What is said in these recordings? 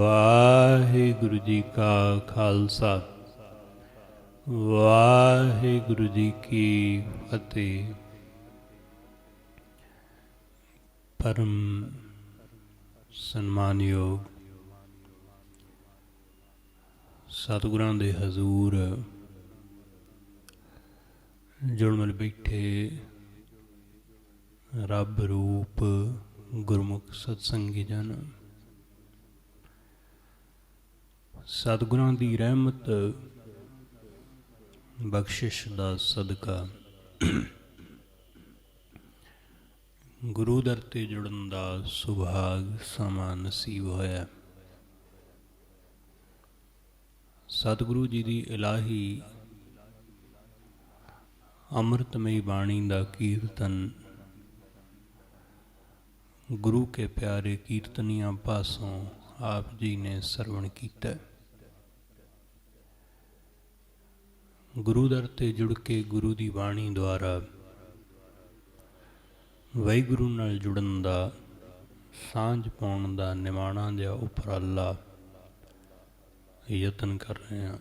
ਵਾਹਿਗੁਰੂ ਜੀ ਕਾ ਖਾਲਸਾ ਵਾਹਿਗੁਰੂ ਜੀ ਕੀ ਫਤਿਹ। ਪਰਮ ਸਨਮਾਨਯੋਗ ਸਤਿਗੁਰਾਂ ਦੇ ਹਜ਼ੂਰ ਜੁੜ ਮਿਲ ਬੈਠੇ ਰੱਬ ਰੂਪ ਗੁਰਮੁਖ ਸਤਸੰਗੀ ਜਨ, ਸਤਿਗੁਰਾਂ ਦੀ ਰਹਿਮਤ ਬਖਸ਼ਿਸ਼ ਦਾ ਸਦਕਾ ਗੁਰੂ ਦਰ ਤੇ ਜੁੜਨ ਦਾ ਸੁਭਾਗ ਸਮਾਂ ਨਸੀਬ ਹੋਇਆ। ਸਤਿਗੁਰੂ ਜੀ ਦੀ ਇਲਾਹੀ ਅੰਮ੍ਰਿਤਮਈ ਬਾਣੀ ਦਾ ਕੀਰਤਨ ਗੁਰੂ ਕੇ ਪਿਆਰੇ ਕੀਰਤਨੀਆਂ ਪਾਸੋਂ ਆਪ ਜੀ ਨੇ ਸਰਵਣ ਕੀਤਾ। ਗੁਰੂ ਦਰ ਤੇ ਜੁੜ ਕੇ ਗੁਰੂ ਦੀ ਬਾਣੀ ਦੁਆਰਾ ਵਾਹਿਗੁਰੂ ਨਾਲ ਜੁੜਨ ਦਾ, ਸਾਂਝ ਪਾਉਣ ਦਾ ਨਿਮਾਣਾ ਜਿਹਾ ਉਪਰਾਲਾ ਯਤਨ ਕਰ ਰਹੇ ਹਾਂ।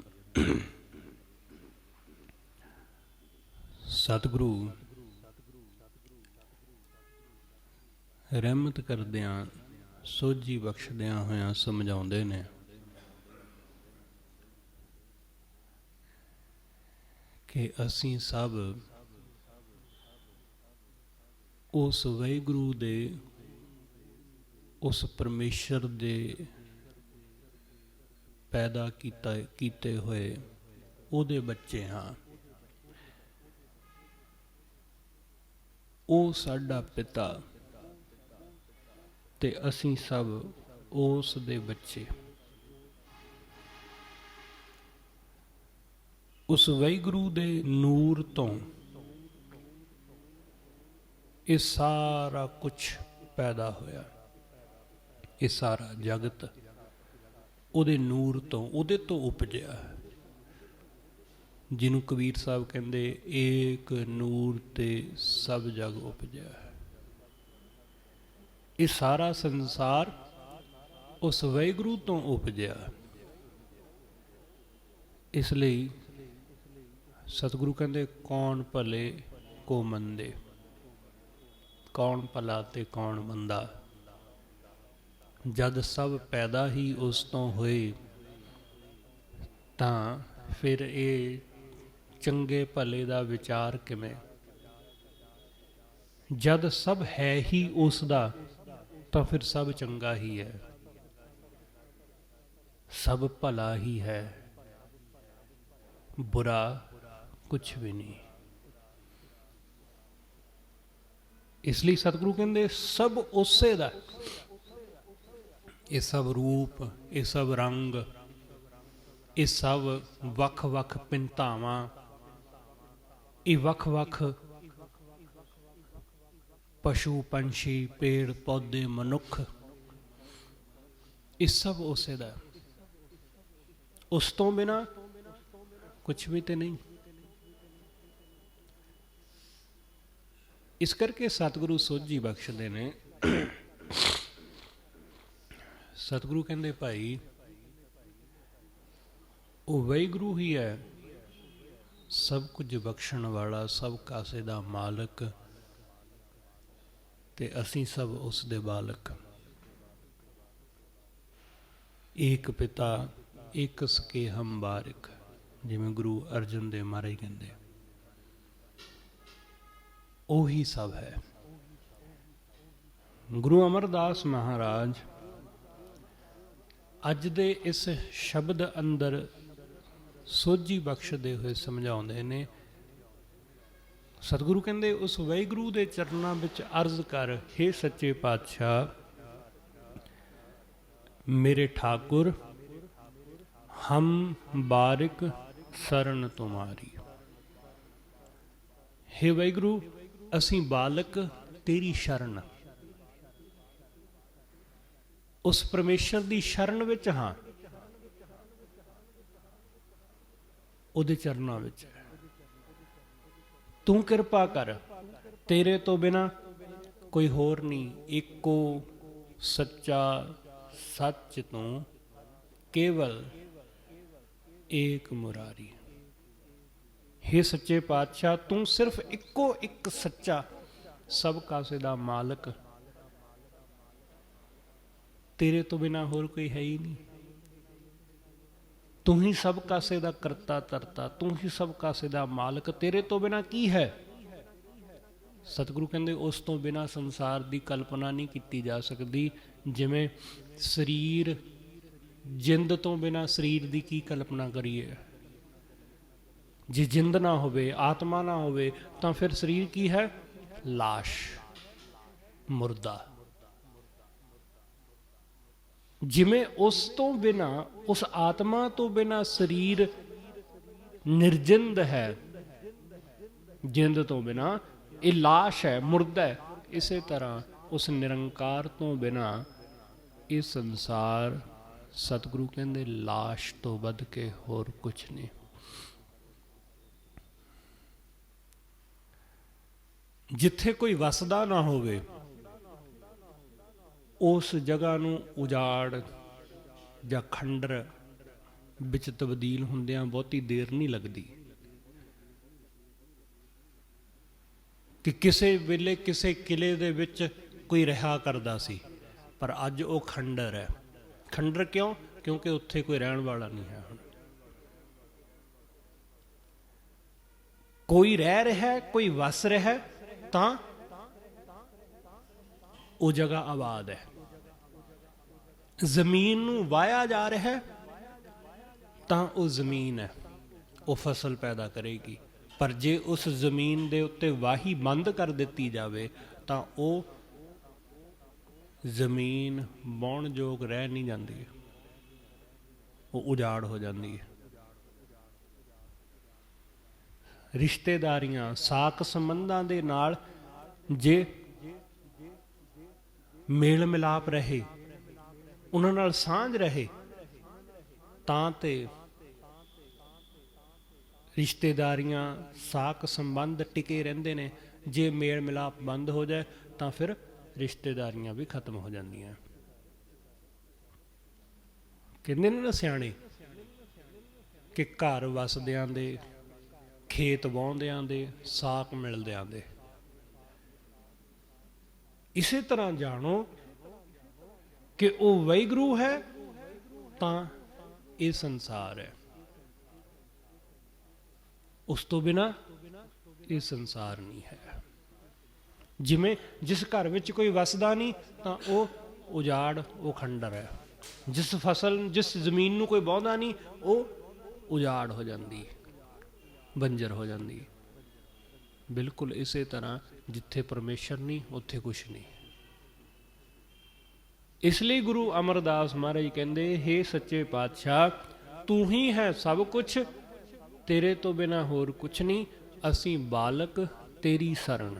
ਸਤਿਗੁਰੂ ਰਹਿਮਤ ਕਰਦਿਆਂ, ਸੋਝੀ ਬਖਸ਼ਦਿਆਂ ਹੋਇਆਂ ਸਮਝਾਉਂਦੇ ਨੇ ਕਿ ਅਸੀਂ ਸਭ ਉਸ ਵਾਹਿਗੁਰੂ ਦੇ, ਉਸ ਪਰਮੇਸ਼ਰ ਦੇ ਪੈਦਾ ਕੀਤੇ ਹੋਏ ਉਹਦੇ ਬੱਚੇ ਹਾਂ। ਉਹ ਸਾਡਾ ਪਿਤਾ ਤੇ ਅਸੀਂ ਸਭ ਉਸ ਦੇ ਬੱਚੇ। ਉਸ ਵਾਹਿਗੁਰੂ ਦੇ ਨੂਰ ਤੋਂ ਇਹ ਸਾਰਾ ਕੁਛ ਪੈਦਾ ਹੋਇਆ। ਇਹ ਸਾਰਾ ਜਗਤ ਉਹਦੇ ਨੂਰ ਤੋਂ, ਉਹਦੇ ਤੋਂ ਉਪਜਿਆ, ਜਿਹਨੂੰ ਕਬੀਰ ਸਾਹਿਬ ਕਹਿੰਦੇ ਏਕ ਨੂਰ ਤੇ ਸਭ ਜਗ ਉਪਜਿਆ। ਇਹ ਸਾਰਾ ਸੰਸਾਰ ਉਸ ਵਾਹਿਗੁਰੂ ਤੋਂ ਉਪਜਿਆ। ਇਸ ਲਈ ਸਤਿਗੁਰੂ ਕਹਿੰਦੇ ਕੌਣ ਭਲੇ ਕੋ ਮੰਦੇ, ਕੌਣ ਭਲਾ ਤੇ ਕੌਣ ਮੰਦਾ। ਜਦ ਸਭ ਪੈਦਾ ਹੀ ਉਸ ਤੋਂ ਹੋਏ ਤਾਂ ਫਿਰ ਇਹ ਚੰਗੇ ਭਲੇ ਦਾ ਵਿਚਾਰ ਕਿਵੇਂ? ਜਦ ਸਭ ਹੈ ਹੀ ਉਸ ਦਾ ਤਾਂ ਫਿਰ ਸਭ ਚੰਗਾ ਹੀ ਹੈ, ਸਭ ਭਲਾ ਹੀ ਹੈ, ਬੁਰਾ ਕੁਛ ਵੀ ਨਹੀਂ। ਇਸ ਲਈ ਸਤਿਗੁਰੂ ਕਹਿੰਦੇ ਸਭ ਉਸੇ ਦਾ। ਇਹ ਸਭ ਰੂਪ, ਇਹ ਸਭ ਰੰਗ, ਇਹ ਸਭ ਵੱਖ-ਵੱਖ ਭਿੰਨਤਾਵਾਂ, ਇਹ ਵੱਖ-ਵੱਖ ਪਸ਼ੂ ਪੰਛੀ, ਪੇੜ ਪੌਦੇ, ਮਨੁੱਖ, ਇਹ ਸਭ ਉਸੇ ਦਾ। ਉਸ ਤੋਂ ਬਿਨਾਂ ਕੁਛ ਵੀ ਤੇ ਨਹੀਂ। ਇਸ ਕਰਕੇ ਸਤਿਗੁਰੂ ਸੋਝੀ ਬਖਸ਼ਦੇ ਨੇ। ਸਤਿਗੁਰੂ ਕਹਿੰਦੇ ਭਾਈ ਉਹ ਵਾਹਿਗੁਰੂ ਹੀ ਹੈ ਸਭ ਕੁਝ ਬਖਸ਼ਣ ਵਾਲਾ, ਸਭ ਕਾਸੇ ਦਾ ਮਾਲਕ, ਤੇ ਅਸੀਂ ਸਭ ਉਸ ਦੇ ਬਾਲਕ। ਏਕ ਪਿਤਾ ਏਕ ਸਕੇ ਹਮ ਬਾਰਿਕ, ਜਿਵੇਂ ਗੁਰੂ ਅਰਜਨ ਦੇਵ ਮਹਾਰਾਜ ਕਹਿੰਦੇ, ਉਹੀ ਸਭ ਹੈ। ਗੁਰੂ ਅਮਰਦਾਸ ਮਹਾਰਾਜ ਅੱਜ ਦੇ ਇਸ ਸ਼ਬਦ ਅੰਦਰ ਸੋਝੀ ਬਖਸ਼ਦੇ ਹੋਏ ਸਮਝਾਉਂਦੇ ਨੇ। ਸਤਿਗੁਰੂ ਕਹਿੰਦੇ ਉਸ ਵਾਹਿਗੁਰੂ ਦੇ ਚਰਨਾਂ ਵਿੱਚ ਅਰਜ਼ ਕਰ, ਹੇ ਸੱਚੇ ਪਾਤਸ਼ਾਹ, ਮੇਰੇ ਠਾਕੁਰ, ਹਮ ਬਾਰਿਕ ਸਰਨ ਤੁਮਾਰੀ। ਹੇ ਵਾਹਿਗੁਰੂ, ਅਸੀਂ ਬਾਲਕ ਤੇਰੀ ਸ਼ਰਨ, ਉਸ ਪਰਮੇਸ਼ਰ ਦੀ ਸ਼ਰਨ ਵਿੱਚ ਹਾਂ, ਉਹਦੇ ਚਰਨਾਂ ਵਿੱਚ। ਤੂੰ ਕਿਰਪਾ ਕਰ, ਤੇਰੇ ਤੋਂ ਬਿਨਾਂ ਕੋਈ ਹੋਰ ਨਹੀਂ। ਇੱਕੋ ਸੱਚਾ ਸੱਚ ਤੋਂ केवल एक मुरारी। हे सच्चे पातशाह, तू सिर्फ इक्को एक सच्चा, सब कासे दा मालक, तेरे तो बिना होर कोई है ही नहीं। तू ही सब कासे दा करता तरता, तू ही सब कासे दा मालक, तेरे तो बिना की है। सतगुरु कहते उस तो बिना संसार की कल्पना नहीं की जा सकती। जिमें शरीर, जिंद तो बिना शरीर की की कल्पना करिए। जे जिंद ना होवे, आत्मा ना होवे, तो फिर शरीर की है? लाश, मुर्दा। जिमें उस तो बिना, उस आत्मा तो बिना शरीर निर्जिंद है, जिंद तो बिना ये लाश है, मुर्दा है, इसे तरह उस निरंकार तो बिना ये संसार, सतगुरु कहते लाश तो बद के होर कुछ नहीं। जिथे कोई वसदा ना होवे, उस जगह नूं उजाड़ जां खंडर विच तब्दील हुंदियां बहुती देर नहीं लगदी। कि किसे वेले किसे किले दे विच कोई रहा करदा सी, पर अज वो खंडर है। खंडर क्यों? क्योंकि उत्थे कोई रहण वाला नहीं है। हुण कोई रह रहा है, कोई वस रहा है, तां वो जगह आबाद है। जमीन नूं वाया जा रहा है, तां वो जमीन है, वो फसल पैदा करेगी। पर जे उस जमीन दे उत्ते वाही बंद कर दिती जावे, तां वो जमीन बाउण जोग रह नहीं जाती, वो उजाड़ हो जाती है। रिश्तेदारियां, साक संबंधां दे नाल जे मेल मिलाप रहे, उन्हां नाल सांझ रहे, तां ते रिश्तेदारियां, साक संबंध टिके रहंदे ने। जे मेल मिलाप बंद हो जाए, तां फिर रिश्तेदारियां भी खत्म हो जांदियां। कहंदे ने ना सियाणे कि घर वसदियां दे, खेत वाहुंदियां दे, साक मिलदियां दे। इसे तरह जानो कि वो वाहिगुरू है, तां ये संसार है। उस तो बिना ये संसार नहीं है। जिमें जिस घर विच कोई वसदा नहीं, तां वो उजाड़, वो खंडर है। जिस फसल, जिस जमीन नूं कोई बाहुंदा नहीं, वो उजाड़ हो जाती, बंजर हो जाती। बिल्कुल इसे तरह जिथे परमेश्वर नहीं, उत्थे कुछ नहीं। इसलिए गुरु अमरदास महाराज कहते, हे सच्चे पातशाह, तू ही है सब कुछ, तेरे तो बिना होर कुछ नहीं। असी बालक तेरी शरण,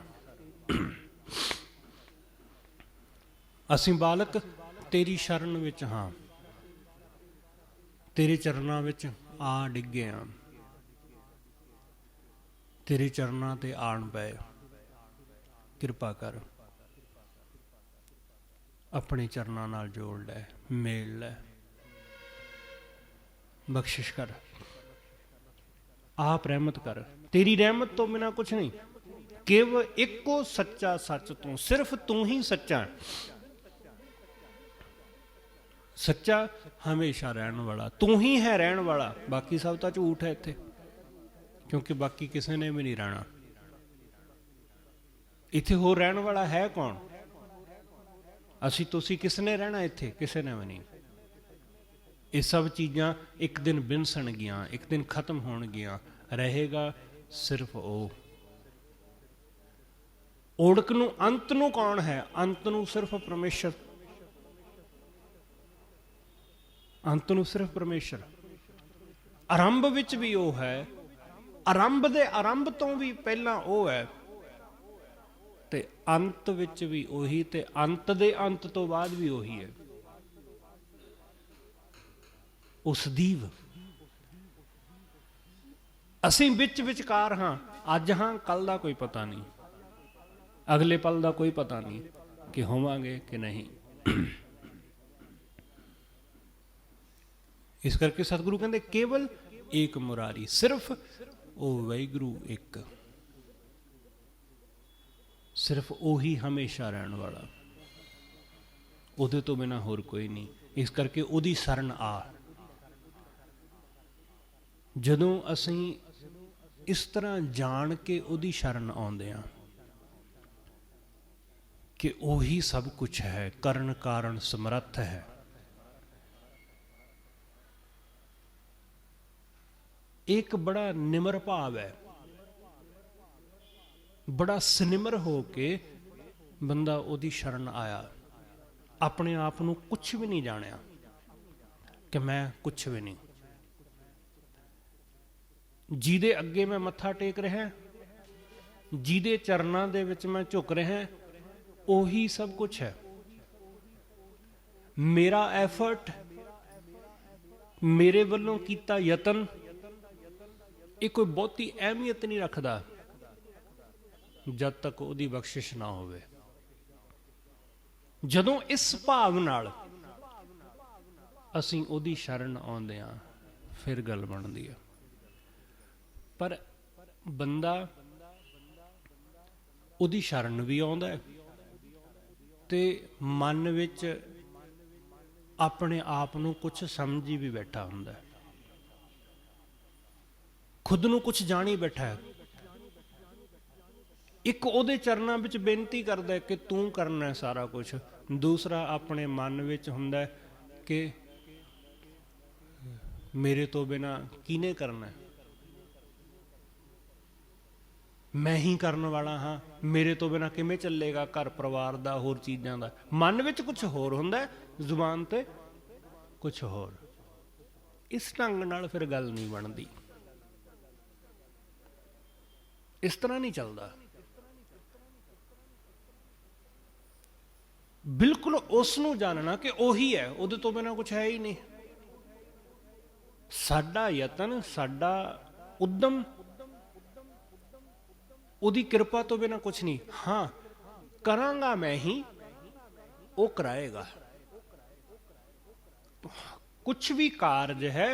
असी बालक तेरी शरण विच हाँ, तेरे चरनां विच आ डिगे हाँ, तेरे चरनां ते आण पए। किरपा कर, अपने चरनां नाल जोड़ लै, मेल लै, बख्शिश कर, आप रहमत कर। तेरी रहमत तो बिना कुछ नहीं। केवल एको सच्चा सच तू, सिर्फ तू ही सच्चा। सच्चा हमेशा रहने वाला तू ही है, रहने वाला। बाकी सब तो झूठ है इत्थे, क्योंकि बाकी किसी ने भी नहीं रहना। इत्थे होर रहने वाला है कौन? असी तुसी किसने रहना इत्थे? किसी ने भी नहीं। ये सब चीज़ां एक दिन बिनसन गियां, एक दिन खत्म होण गियां। रहेगा सिर्फ वो। ओड़क नूं, अंत नूं कौन है? अंत नूं सिर्फ परमेश्वर, अंत नूं सिर्फ परमेश्वर। आरंभ विच भी वो है, आरंभ दे आरंभ तो भी पहला वो है, ते अंत विच भी उही, ते अंत दे अंत तो बाद भी उही है। उस दीव असीं विच विचकार हाँ। अज हाँ, कल का कोई पता नहीं, अगले पल का कोई पता नहीं कि होवांगे कि नहीं। ਇਸ ਕਰਕੇ ਸਤਿਗੁਰੂ ਕਹਿੰਦੇ ਕੇਵਲ ਏਕ ਮੁਰਾਰੀ, ਸਿਰਫ ਉਹ ਵਾਹਿਗੁਰੂ ਇੱਕ, ਸਿਰਫ ਉਹੀ ਹਮੇਸ਼ਾ ਰਹਿਣ ਵਾਲਾ, ਉਹਦੇ ਤੋਂ ਬਿਨਾਂ ਹੋਰ ਕੋਈ ਨਹੀਂ। ਇਸ ਕਰਕੇ ਉਹਦੀ ਸ਼ਰਨ ਆ। ਜਦੋਂ ਅਸੀਂ ਇਸ ਤਰ੍ਹਾਂ ਜਾਣ ਕੇ ਉਹਦੀ ਸ਼ਰਨ ਆਉਂਦੇ ਹਾਂ ਕਿ ਉਹੀ ਸਭ ਕੁਛ ਹੈ, ਕਰਨ ਕਾਰਨ ਸਮਰੱਥ ਹੈ, ਇੱਕ ਬੜਾ ਨਿਮਰ ਭਾਵ ਹੈ, ਬੜਾ ਸਨਿਮਰ ਹੋ ਕੇ ਬੰਦਾ ਉਹਦੀ ਸ਼ਰਨ ਆਇਆ, ਆਪਣੇ ਆਪ ਨੂੰ ਕੁਛ ਵੀ ਨਹੀਂ ਜਾਣਿਆ ਕਿ ਮੈਂ ਕੁਛ ਵੀ ਨਹੀਂ, ਜਿਹਦੇ ਅੱਗੇ ਮੈਂ ਮੱਥਾ ਟੇਕ ਰਿਹਾ, ਜਿਹਦੇ ਚਰਨਾਂ ਦੇ ਵਿੱਚ ਮੈਂ ਝੁਕ ਰਿਹਾ, ਉਹੀ ਸਭ ਕੁਛ ਹੈ। ਮੇਰਾ ਐਫਰਟ, ਮੇਰੇ ਵੱਲੋਂ ਕੀਤਾ ਯਤਨ, ਇਹ ਕੋਈ ਬਹੁਤੀ ਅਹਿਮੀਅਤ ਨਹੀਂ ਰੱਖਦਾ ਜਦ ਤੱਕ ਉਹਦੀ ਬਖਸ਼ਿਸ਼ ਨਾ ਹੋਵੇ। ਜਦੋਂ ਇਸ ਭਾਵ ਨਾਲ ਅਸੀਂ ਉਹਦੀ ਸ਼ਰਨ ਆਉਂਦੇ ਹਾਂ, ਫਿਰ ਗੱਲ ਬਣਦੀ ਆ। ਪਰ ਬੰਦਾ ਉਹਦੀ ਸ਼ਰਨ ਵੀ ਆਉਂਦਾ ਤੇ ਮਨ ਵਿੱਚ ਆਪਣੇ ਆਪ ਨੂੰ ਕੁਛ ਸਮਝੀ ਵੀ ਬੈਠਾ ਹੁੰਦਾ, ਖੁਦ ਨੂੰ ਕੁਛ ਜਾਣੀ ਬੈਠਾ ਹੈ। ਇੱਕ ਉਹਦੇ ਚਰਨਾਂ ਵਿੱਚ ਬੇਨਤੀ ਕਰਦਾ ਕਿ ਤੂੰ ਕਰਨਾ ਸਾਰਾ ਕੁਛ, ਦੂਸਰਾ ਆਪਣੇ ਮਨ ਵਿੱਚ ਹੁੰਦਾ ਕਿ ਮੇਰੇ ਤੋਂ ਬਿਨਾਂ ਕਿਹਨੇ ਕਰਨਾ, ਮੈਂ ਹੀ ਕਰਨ ਵਾਲਾ ਹਾਂ, ਮੇਰੇ ਤੋਂ ਬਿਨਾਂ ਕਿਵੇਂ ਚੱਲੇਗਾ ਘਰ ਪਰਿਵਾਰ ਦਾ, ਹੋਰ ਚੀਜ਼ਾਂ ਦਾ। ਮਨ ਵਿੱਚ ਕੁਛ ਹੋਰ ਹੁੰਦਾ, ਜ਼ੁਬਾਨ ਤੇ ਕੁਛ ਹੋਰ। ਇਸ ਢੰਗ ਨਾਲ ਫਿਰ ਗੱਲ ਨਹੀਂ ਬਣਦੀ, ਇਸ ਤਰ੍ਹਾਂ ਨਹੀਂ ਚੱਲਦਾ। ਬਿਲਕੁਲ ਉਸ ਨੂੰ ਜਾਣਨਾ ਕਿ ਉਹੀ ਹੈ, ਉਹਦੇ ਤੋਂ ਬਿਨਾਂ ਕੁਛ ਹੈ ਹੀ ਨਹੀਂ। ਸਾਡਾ ਯਤਨ, ਸਾਡਾ ਉਦਮ, ਉਹਦੀ ਕਿਰਪਾ ਤੋਂ ਬਿਨਾਂ ਕੁਛ ਨਹੀਂ। ਹਾਂ, ਕਰਾਂਗਾ ਮੈਂ ਹੀ, ਉਹ ਕਰਾਏਗਾ। ਕੁਛ ਵੀ ਕਾਰਜ ਹੈ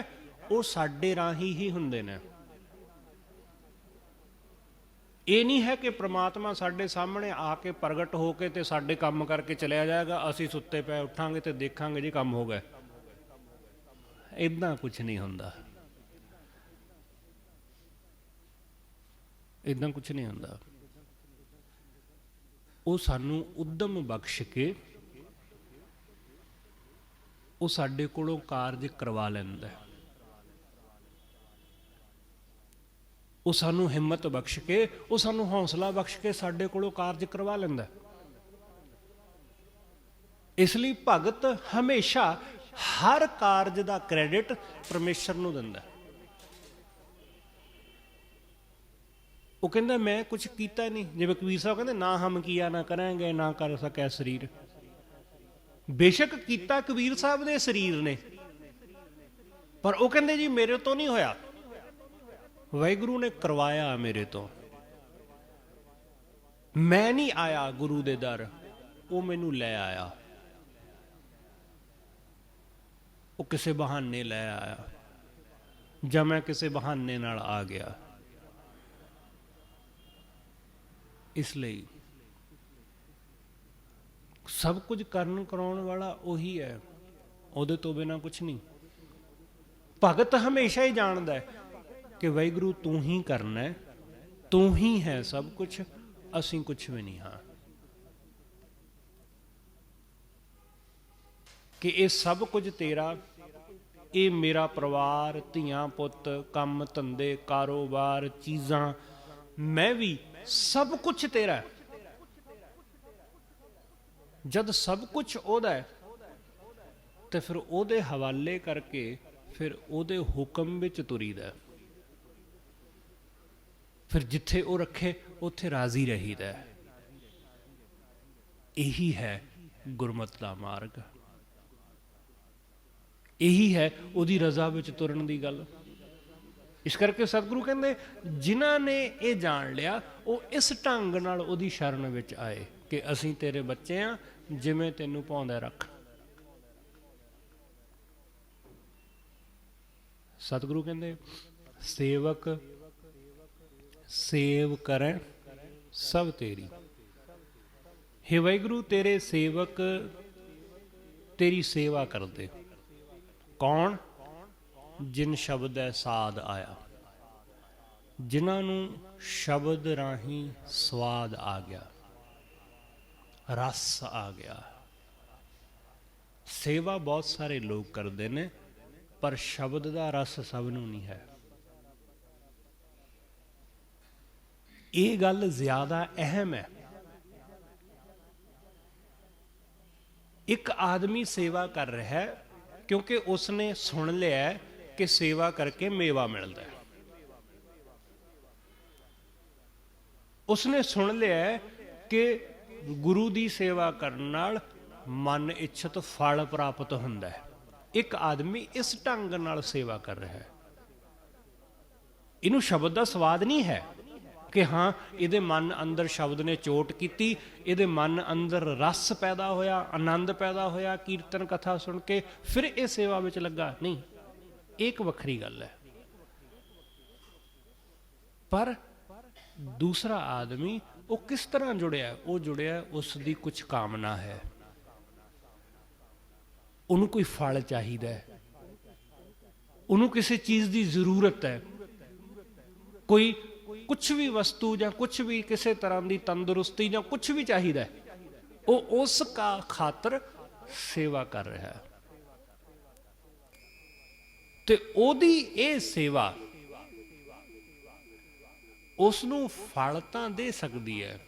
ਉਹ ਸਾਡੇ ਰਾਹੀਂ ਹੀ ਹੁੰਦੇ ਨੇ। ਇਹ ਨਹੀਂ ਹੈ ਕਿ ਪ੍ਰਮਾਤਮਾ ਸਾਡੇ ਸਾਹਮਣੇ ਆ ਕੇ ਪ੍ਰਗਟ ਹੋ ਕੇ ਤੇ ਸਾਡੇ ਕੰਮ ਕਰਕੇ ਚਲਿਆ ਜਾਏਗਾ, ਅਸੀਂ ਸੁੱਤੇ ਪਏ ਉੱਠਾਂਗੇ ਤੇ ਦੇਖਾਂਗੇ ਜੀ ਕੰਮ ਹੋ ਗਿਆ। ਇੱਦਾਂ ਕੁਛ ਨਹੀਂ ਹੁੰਦਾ, ਇੱਦਾਂ ਕੁਛ ਨਹੀਂ ਹੁੰਦਾ। ਉਹ ਸਾਨੂੰ ਉਦਮ ਬਖਸ਼ ਕੇ ਉਹ ਸਾਡੇ ਕੋਲੋਂ ਕਾਰਜ ਕਰਵਾ ਲੈਂਦਾ, ਉਹ ਸਾਨੂੰ ਹਿੰਮਤ ਬਖਸ਼ ਕੇ, ਉਹ ਸਾਨੂੰ ਹੌਸਲਾ ਬਖਸ਼ ਕੇ ਸਾਡੇ ਕੋਲੋਂ ਕਾਰਜ ਕਰਵਾ ਲੈਂਦਾ। ਇਸ ਲਈ ਭਗਤ ਹਮੇਸ਼ਾ ਹਰ ਕਾਰਜ ਦਾ ਕ੍ਰੈਡਿਟ ਪਰਮੇਸ਼ਰ ਨੂੰ ਦਿੰਦਾ। ਉਹ ਕਹਿੰਦਾ ਮੈਂ ਕੁਛ ਕੀਤਾ ਨਹੀਂ, ਜਿਵੇਂ ਕਬੀਰ ਸਾਹਿਬ ਕਹਿੰਦੇ ਨਾ ਹਮ ਕੀਆ ਨਾ ਕਰਾਂਗੇ ਨਾ ਕਰ ਸਕਿਆ ਸਰੀਰ। ਬੇਸ਼ੱਕ ਕੀਤਾ ਕਬੀਰ ਸਾਹਿਬ ਦੇ ਸਰੀਰ ਨੇ, ਪਰ ਉਹ ਕਹਿੰਦੇ ਜੀ ਮੇਰੇ ਤੋਂ ਨਹੀਂ ਹੋਇਆ, ਵਾਹਿਗੁਰੂ ਨੇ ਕਰਵਾਇਆ ਮੇਰੇ ਤੋਂ। ਮੈਂ ਨਹੀਂ ਆਇਆ ਗੁਰੂ ਦੇ ਦਰ, ਉਹ ਮੈਨੂੰ ਲੈ ਆਇਆ, ਉਹ ਕਿਸੇ ਬਹਾਨੇ ਲੈ ਆਇਆ ਜਾਂ ਮੈਂ ਕਿਸੇ ਬਹਾਨੇ ਨਾਲ ਆ ਗਿਆ। ਇਸ ਲਈ ਸਭ ਕੁਝ ਕਰਨ ਕਰਾਉਣ ਵਾਲਾ ਉਹੀ ਹੈ, ਉਹਦੇ ਤੋਂ ਬਿਨਾਂ ਕੁਛ ਨਹੀਂ। ਭਗਤ ਹਮੇਸ਼ਾ ਹੀ ਜਾਣਦਾ ਹੈ ਕਿ ਵਾਹਿਗੁਰੂ ਤੂੰ ਹੀ ਕਰਨਾ ਹੈ, ਤੂੰ ਹੀ ਹੈ ਸਭ ਕੁਛ, ਅਸੀਂ ਕੁਛ ਵੀ ਨਹੀਂ ਹਾਂ। ਕਿ ਇਹ ਸਭ ਕੁਝ ਤੇਰਾ, ਇਹ ਮੇਰਾ ਪਰਿਵਾਰ, ਧੀਆਂ ਪੁੱਤ, ਕੰਮ ਧੰਦੇ, ਕਾਰੋਬਾਰ, ਚੀਜ਼ਾਂ, ਮੈਂ ਵੀ, ਸਭ ਕੁਛ ਤੇਰਾ। ਜਦ ਸਭ ਕੁਛ ਉਹਦਾ ਹੈ ਤੇ ਫਿਰ ਉਹਦੇ ਹਵਾਲੇ ਕਰਕੇ ਫਿਰ ਉਹਦੇ ਹੁਕਮ ਵਿੱਚ ਤੁਰੀਦਾ। ਫਿਰ ਜਿੱਥੇ ਉਹ ਰੱਖੇ ਉੱਥੇ ਰਾਜ਼ੀ ਰਹੀਦਾ। ਇਹੀ ਹੈ ਗੁਰਮਤਿ ਦਾ ਮਾਰਗ, ਇਹੀ ਹੈ ਉਹਦੀ ਰਜ਼ਾ ਵਿੱਚ ਤੁਰਨ ਦੀ ਗੱਲ। ਇਸ ਕਰਕੇ ਸਤਿਗੁਰੂ ਕਹਿੰਦੇ ਜਿਨ੍ਹਾਂ ਨੇ ਇਹ ਜਾਣ ਲਿਆ ਉਹ ਇਸ ਢੰਗ ਨਾਲ ਉਹਦੀ ਸ਼ਰਨ ਵਿੱਚ ਆਏ ਕਿ ਅਸੀਂ ਤੇਰੇ ਬੱਚੇ ਹਾਂ, ਜਿਵੇਂ ਤੈਨੂੰ ਭਾਉਂਦਾ ਰੱਖ। ਸਤਿਗੁਰੂ ਕਹਿੰਦੇ ਸੇਵਕ ਸੇਵ ਕਰੈ ਸਭ ਤੇਰੀ। हे ਵਾਹਿਗੁਰੂ, ਤੇਰੇ ਸੇਵਕ ਤੇਰੀ ਸੇਵਾ ਕਰਦੇ। ਕੌਣ? ਜਿਨ ਸ਼ਬਦ ਹੈ ਸਾਧ ਆਇਆ, ਜਿਨ੍ਹਾਂ ਨੂੰ ਸ਼ਬਦ ਰਾਹੀਂ ਸਵਾਦ ਆ ਗਿਆ, ਰਸ ਆ ਗਿਆ। ਸੇਵਾ ਬਹੁਤ ਸਾਰੇ ਲੋਕ ਕਰਦੇ ਨੇ, ਪਰ ਸ਼ਬਦ ਦਾ ਰਸ ਸਭ ਨੂੰ ਨਹੀਂ ਹੈ। ਇਹ ਗੱਲ ਜ਼ਿਆਦਾ ਅਹਿਮ ਹੈ। ਇੱਕ ਆਦਮੀ ਸੇਵਾ ਕਰ ਰਿਹਾ ਹੈ ਕਿਉਂਕਿ ਉਸਨੇ ਸੁਣ ਲਿਆ ਕਿ ਸੇਵਾ ਕਰਕੇ ਮੇਵਾ ਮਿਲਦਾ ਹੈ। ਉਸਨੇ ਸੁਣ ਲਿਆ ਕਿ ਗੁਰੂ ਦੀ ਸੇਵਾ ਕਰਨ ਨਾਲ ਮਨ ਇੱਛਤ ਫਲ ਪ੍ਰਾਪਤ ਹੁੰਦਾ ਹੈ। ਇੱਕ ਆਦਮੀ ਇਸ ਢੰਗ ਨਾਲ ਸੇਵਾ ਕਰ ਰਿਹਾ ਹੈ। ਇਹਨੂੰ ਸ਼ਬਦ ਦਾ ਸਵਾਦ ਨਹੀਂ ਹੈ ਕਿ ਹਾਂ ਇਹਦੇ ਮਨ ਅੰਦਰ ਸ਼ਬਦ ਨੇ ਚੋਟ ਕੀਤੀ, ਇਹਦੇ ਮਨ ਅੰਦਰ ਰਸ ਪੈਦਾ ਹੋਇਆ, ਆਨੰਦ ਪੈਦਾ ਹੋਇਆ ਕੀਰਤਨ ਕਥਾ ਸੁਣ ਕੇ, ਫਿਰ ਇਹ ਸੇਵਾ ਵਿੱਚ ਲੱਗਾ। ਨਹੀਂ, ਇਹ ਇੱਕ ਵੱਖਰੀ ਗੱਲ ਹੈ। ਪਰ ਦੂਸਰਾ ਆਦਮੀ ਉਹ ਕਿਸ ਤਰ੍ਹਾਂ ਜੁੜਿਆ? ਉਹ ਜੁੜਿਆ, ਉਸ ਦੀ ਕੁਝ ਕਾਮਨਾ ਹੈ, ਉਹਨੂੰ ਕੋਈ ਫਲ ਚਾਹੀਦਾ ਹੈ, ਉਹਨੂੰ ਕਿਸੇ ਚੀਜ਼ ਦੀ ਜ਼ਰੂਰਤ ਹੈ, ਕੋਈ ਕੁਛ ਵੀ ਵਸਤੂ ਜਾਂ ਕੁਛ ਵੀ ਕਿਸੇ ਤਰ੍ਹਾਂ ਦੀ ਤੰਦਰੁਸਤੀ ਜਾਂ ਕੁਛ ਵੀ ਚਾਹੀਦਾ ਹੈ, ਉਹ ਉਸ ਖਾਤਰ ਸੇਵਾ ਕਰ ਰਿਹਾ ਹੈ। ਤੇ ਉਹਦੀ ਇਹ ਸੇਵਾ ਉਸ ਨੂੰ ਫਲ ਤਾਂ ਦੇ ਸਕਦੀ ਹੈ,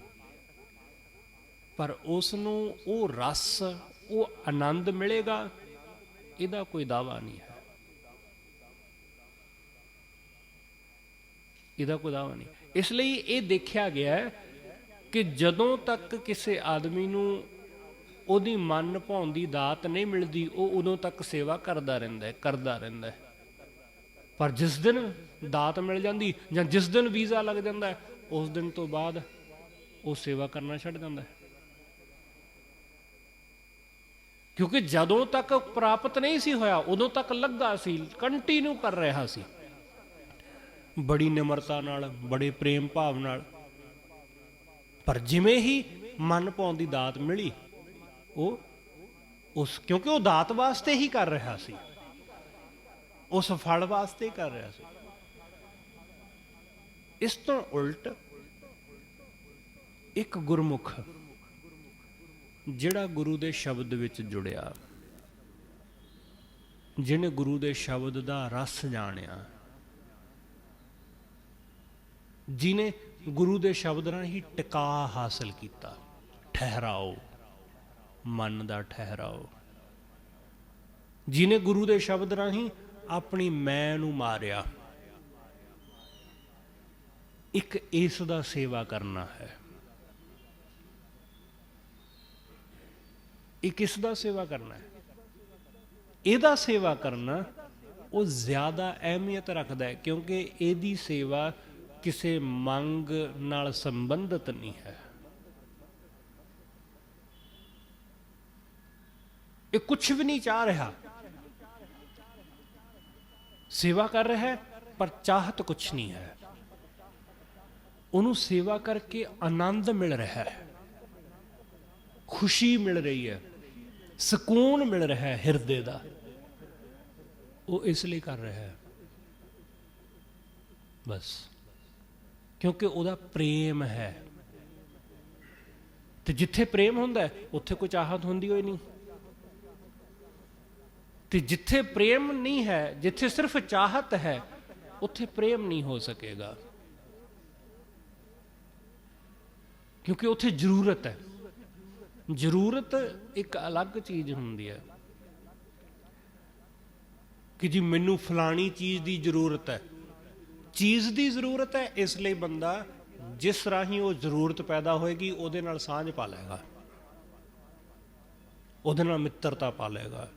ਪਰ ਉਸ ਨੂੰ ਉਹ ਰਸ, ਉਹ ਆਨੰਦ ਮਿਲੇਗਾ, ਇਹਦਾ ਕੋਈ ਦਾਅਵਾ ਨਹੀਂ ਹੈ। ਇਹਦਾ ਕੋਈ ਦਾਅਵਾ ਨਹੀਂ। ਇਸ ਲਈ ਇਹ ਦੇਖਿਆ ਗਿਆ ਕਿ ਜਦੋਂ ਤੱਕ ਕਿਸੇ ਆਦਮੀ ਨੂੰ ਉਹਦੀ ਮਨ ਭਾਉਣ ਦੀ ਦਾਤ ਨਹੀਂ ਮਿਲਦੀ, ਉਹ ਉਦੋਂ ਤੱਕ ਸੇਵਾ ਕਰਦਾ ਰਹਿੰਦਾ ਹੈ। ਪਰ ਜਿਸ ਦਿਨ ਦਾਤ ਮਿਲ ਜਾਂਦੀ ਜਾਂ ਜਿਸ ਦਿਨ ਵੀਜ਼ਾ ਲੱਗ ਜਾਂਦਾ, ਉਸ ਦਿਨ ਤੋਂ ਬਾਅਦ ਉਹ ਸੇਵਾ ਕਰਨਾ ਛੱਡ ਜਾਂਦਾ ਹੈ। ਕਿਉਂਕਿ ਜਦੋਂ ਤੱਕ ਪ੍ਰਾਪਤ ਨਹੀਂ ਸੀ ਹੋਇਆ, ਉਦੋਂ ਤੱਕ ਲੱਗਾ ਸੀ, ਕੰਟੀਨਿਊ ਕਰ ਰਿਹਾ ਸੀ, ਬੜੀ ਨਿਮਰਤਾ ਨਾਲ, ਬੜੇ ਪ੍ਰੇਮ ਭਾਵ ਨਾਲ। ਪਰ ਜਿਵੇਂ ਹੀ ਮਨ ਭਾਉਣ ਦੀ ਦਾਤ ਮਿਲੀ, ਕਿਉਂਕਿ ਉਹ ਦਾਤ ਵਾਸਤੇ ਹੀ ਕਰ ਰਿਹਾ ਸੀ, ਉਸ ਫਲ ਵਾਸਤੇ ਹੀ ਕਰ ਰਿਹਾ ਸੀ। ਇਸ ਤੋਂ ਉਲਟ ਇੱਕ ਗੁਰਮੁਖ ਜਿਹੜਾ ਗੁਰੂ ਦੇ ਸ਼ਬਦ ਵਿੱਚ ਜੁੜਿਆ, ਜਿਹਨੇ ਗੁਰੂ ਦੇ ਸ਼ਬਦ ਦਾ ਰਸ ਜਾਣਿਆ, ਜਿਹਨੇ ਗੁਰੂ ਦੇ ਸ਼ਬਦ ਰਾਹੀਂ ਟਿਕਾ ਹਾਸਲ ਕੀਤਾ, ਠਹਿਰਾਓ, ਮਨ ਦਾ ਠਹਿਰਾਓ, ਜਿਹਨੇ ਗੁਰੂ ਦੇ ਸ਼ਬਦ ਰਾਹੀਂ ਆਪਣੀ ਮੈਂ ਨੂੰ ਮਾਰਿਆ, ਇੱਕ ਇਸ ਦਾ ਸੇਵਾ ਕਰਨਾ ਹੈ। ਇਹ ਕਿਸ ਦਾ ਸੇਵਾ ਕਰਨਾ ਹੈ? ਇਹਦਾ ਸੇਵਾ ਕਰਨਾ ਉਹ ਜ਼ਿਆਦਾ ਅਹਿਮੀਅਤ ਰੱਖਦਾ ਹੈ, ਕਿਉਂਕਿ ਇਹਦੀ ਸੇਵਾ ਕਿਸੇ ਮੰਗ ਨਾਲ ਸੰਬੰਧਿਤ ਨਹੀਂ ਹੈ। ਇਹ ਕੁਛ ਵੀ ਨਹੀਂ ਚਾਹ ਰਿਹਾ, ਸੇਵਾ ਕਰ ਰਿਹਾ ਹੈ ਪਰ ਚਾਹਤ ਕੁਛ ਨਹੀਂ ਹੈ। ਉਹਨੂੰ ਸੇਵਾ ਕਰਕੇ ਆਨੰਦ ਮਿਲ ਰਿਹਾ ਹੈ, ਖੁਸ਼ੀ ਮਿਲ ਰਹੀ ਹੈ, ਸਕੂਨ ਮਿਲ ਰਿਹਾ ਹੈ ਹਿਰਦੇ ਦਾ, ਉਹ ਇਸ ਲਈ ਕਰ ਰਿਹਾ ਹੈ ਬਸ, ਕਿਉਂਕਿ ਉਹਦਾ ਪ੍ਰੇਮ ਹੈ। ਤੇ ਜਿੱਥੇ ਪ੍ਰੇਮ ਹੁੰਦਾ ਹੈ ਉੱਥੇ ਕੋਈ ਚਾਹਤ ਹੁੰਦੀ ਹੋਈ ਨਹੀਂ, ਤੇ ਜਿੱਥੇ ਪ੍ਰੇਮ ਨਹੀਂ ਹੈ, ਜਿੱਥੇ ਸਿਰਫ ਚਾਹਤ ਹੈ, ਉੱਥੇ ਪ੍ਰੇਮ ਨਹੀਂ ਹੋ ਸਕੇਗਾ, ਕਿਉਂਕਿ ਉੱਥੇ ਜ਼ਰੂਰਤ ਹੈ। ਜ਼ਰੂਰਤ ਇੱਕ ਅਲੱਗ ਚੀਜ਼ ਹੁੰਦੀ ਹੈ ਕਿ ਜੀ ਮੈਨੂੰ ਫਲਾਣੀ ਚੀਜ਼ ਦੀ ਜ਼ਰੂਰਤ ਹੈ, ਚੀਜ਼ ਦੀ ਜ਼ਰੂਰਤ ਹੈ, ਇਸ ਲਈ ਬੰਦਾ ਜਿਸ ਰਾਹੀਂ ਉਹ ਜ਼ਰੂਰਤ ਪੈਦਾ ਹੋਏਗੀ ਉਹਦੇ ਨਾਲ ਸਾਂਝ ਪਾ ਲਏਗਾ, ਉਹਦੇ ਨਾਲ ਮਿੱਤਰਤਾ ਪਾ ਲਏਗਾ।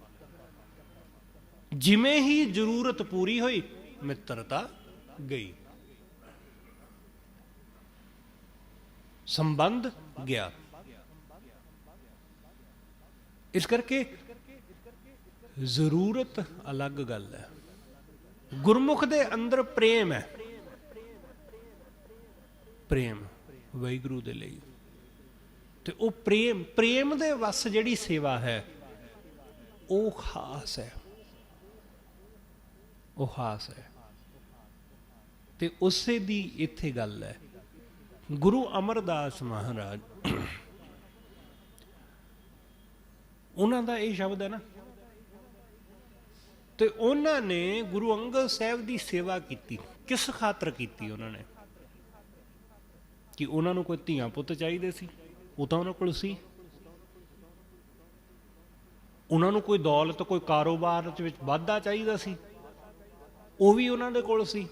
ਜਿਵੇਂ ਹੀ ਜ਼ਰੂਰਤ ਪੂਰੀ ਹੋਈ, ਮਿੱਤਰਤਾ ਗਈ, ਸੰਬੰਧ ਗਿਆ। ਇਸ ਕਰਕੇ ਜ਼ਰੂਰਤ ਅਲੱਗ ਗੱਲ ਹੈ, ਗੁਰਮੁਖ ਦੇ ਅੰਦਰ ਪ੍ਰੇਮ ਹੈ, ਪ੍ਰੇਮ ਵਾਹਿਗੁਰੂ ਦੇ ਲਈ, ਤੇ ਉਹ ਪ੍ਰੇਮ ਦੇ ਵਸ ਜਿਹੜੀ ਸੇਵਾ ਹੈ ਉਹ ਖਾਸ ਹੈ, ਉਹ ਖਾਸ ਹੈ। ਤੇ ਉਸੇ ਦੀ ਇੱਥੇ ਗੱਲ ਹੈ। ਗੁਰੂ ਅਮਰਦਾਸ ਮਹਾਰਾਜ, ਉਹਨਾਂ ਦਾ ਇਹ ਸ਼ਬਦ ਹੈ ਨਾ, ਤੇ ਉਹਨਾਂ ਨੇ ਗੁਰੂ ਅੰਗਦ ਸਾਹਿਬ ਦੀ ਸੇਵਾ ਕੀਤੀ। ਕਿਸ ਖਾਤਰ ਕੀਤੀ ਉਹਨਾਂ ਨੇ? ਕਿ ਉਹਨਾਂ ਨੂੰ ਕੋਈ ਧੀਆਂ ਪੁੱਤ ਚਾਹੀਦੇ ਸੀ? ਉਹ ਤਾਂ ਉਹਨਾਂ ਕੋਲ ਸੀ। ਉਹਨਾਂ ਨੂੰ ਕੋਈ ਦੌਲਤ, ਕੋਈ ਕਾਰੋਬਾਰ ਵਿੱਚ ਵਾਧਾ ਚਾਹੀਦਾ ਸੀ? ਉਹ ਵੀ ਉਹਨਾਂ ਦੇ ਕੋਲ ਸੀ।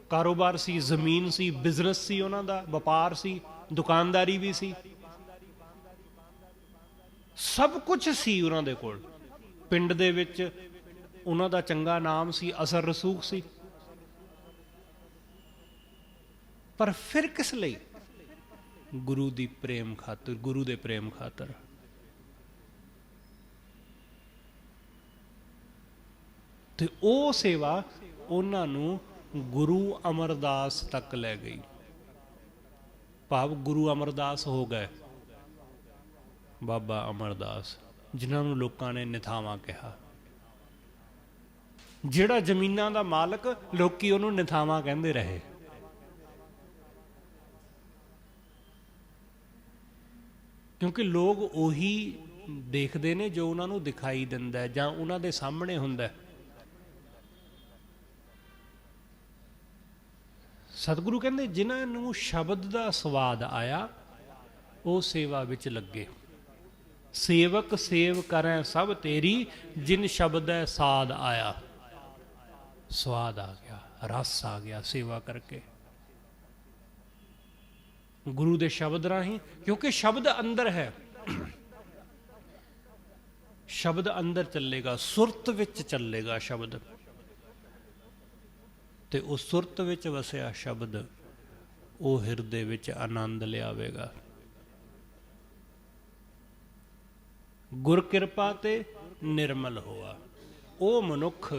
ਕਾਰੋਬਾਰ ਸੀ, ਜ਼ਮੀਨ ਸੀ, ਬਿਜ਼ਨਸ ਸੀ, ਉਹਨਾਂ ਦਾ ਵਪਾਰ ਸੀ, ਦੁਕਾਨਦਾਰੀ ਵੀ ਸੀ, ਸਭ ਕੁਝ ਸੀ ਉਹਨਾਂ ਦੇ ਕੋਲ। ਪਿੰਡ ਦੇ ਵਿੱਚ ਉਹਨਾਂ ਦਾ ਚੰਗਾ ਨਾਮ ਸੀ, ਅਸਰ ਰਸੂਖ ਸੀ। ਪਰ ਫਿਰ ਕਿਸ ਲਈ? ਗੁਰੂ ਦੀ ਪ੍ਰੇਮ ਖਾਤਰ, ਗੁਰੂ ਦੇ ਪ੍ਰੇਮ ਖਾਤਰ। ਤੇ ਉਹ ਸੇਵਾ ਉਹਨਾਂ ਨੂੰ ਗੁਰੂ ਅਮਰਦਾਸ ਤੱਕ ਲੈ ਗਈ। ਭਾਵ ਗੁਰੂ ਅਮਰਦਾਸ ਹੋ ਗਏ ਬਾਬਾ ਅਮਰਦਾਸ, ਜਿਨ੍ਹਾਂ ਨੂੰ ਲੋਕਾਂ ਨੇ ਨਿਥਾਵਾਂ ਕਿਹਾ। ਜਿਹੜਾ ਜ਼ਮੀਨਾਂ ਦਾ ਮਾਲਕ, ਲੋਕੀ ਉਹਨੂੰ ਨਿਥਾਵਾਂ ਕਹਿੰਦੇ ਰਹੇ। ਕਿਉਂਕਿ ਲੋਕ ਉਹੀ ਦੇਖਦੇ ਨੇ ਜੋ ਉਹਨਾਂ ਨੂੰ ਦਿਖਾਈ ਦਿੰਦਾ ਹੈ ਜਾਂ ਉਹਨਾਂ ਦੇ ਸਾਹਮਣੇ ਹੁੰਦਾ। ਸਤਿਗੁਰੂ ਕਹਿੰਦੇ ਜਿਨ੍ਹਾਂ ਨੂੰ ਸ਼ਬਦ ਦਾ ਸਵਾਦ ਆਇਆ ਉਹ ਸੇਵਾ ਵਿੱਚ ਲੱਗੇ। ਸੇਵਕ ਸੇਵ ਕਰੈ ਸਭ ਤੇਰੀ, ਜਿਨ ਸ਼ਬਦੈ ਸਾਧ ਆਇਆ। ਸਵਾਦ ਆ ਗਿਆ, ਰਸ ਆ ਗਿਆ ਸੇਵਾ ਕਰਕੇ, ਗੁਰੂ ਦੇ ਸ਼ਬਦ ਰਾਹੀਂ। ਕਿਉਂਕਿ ਸ਼ਬਦ ਅੰਦਰ ਹੈ, ਸ਼ਬਦ ਅੰਦਰ ਚੱਲੇਗਾ, ਸੁਰਤ ਵਿੱਚ ਚੱਲੇਗਾ ਸ਼ਬਦ, ਤੇ ਉਹ ਸੁਰਤ ਵਿੱਚ ਵਸਿਆ ਸ਼ਬਦ ਉਹ ਹਿਰਦੇ ਵਿੱਚ ਆਨੰਦ ਲਿਆਵੇਗਾ। ਗੁਰ ਕਿਰਪਾ ਤੇ ਨਿਰਮਲ ਹੋਆ। ਉਹ ਮਨੁੱਖ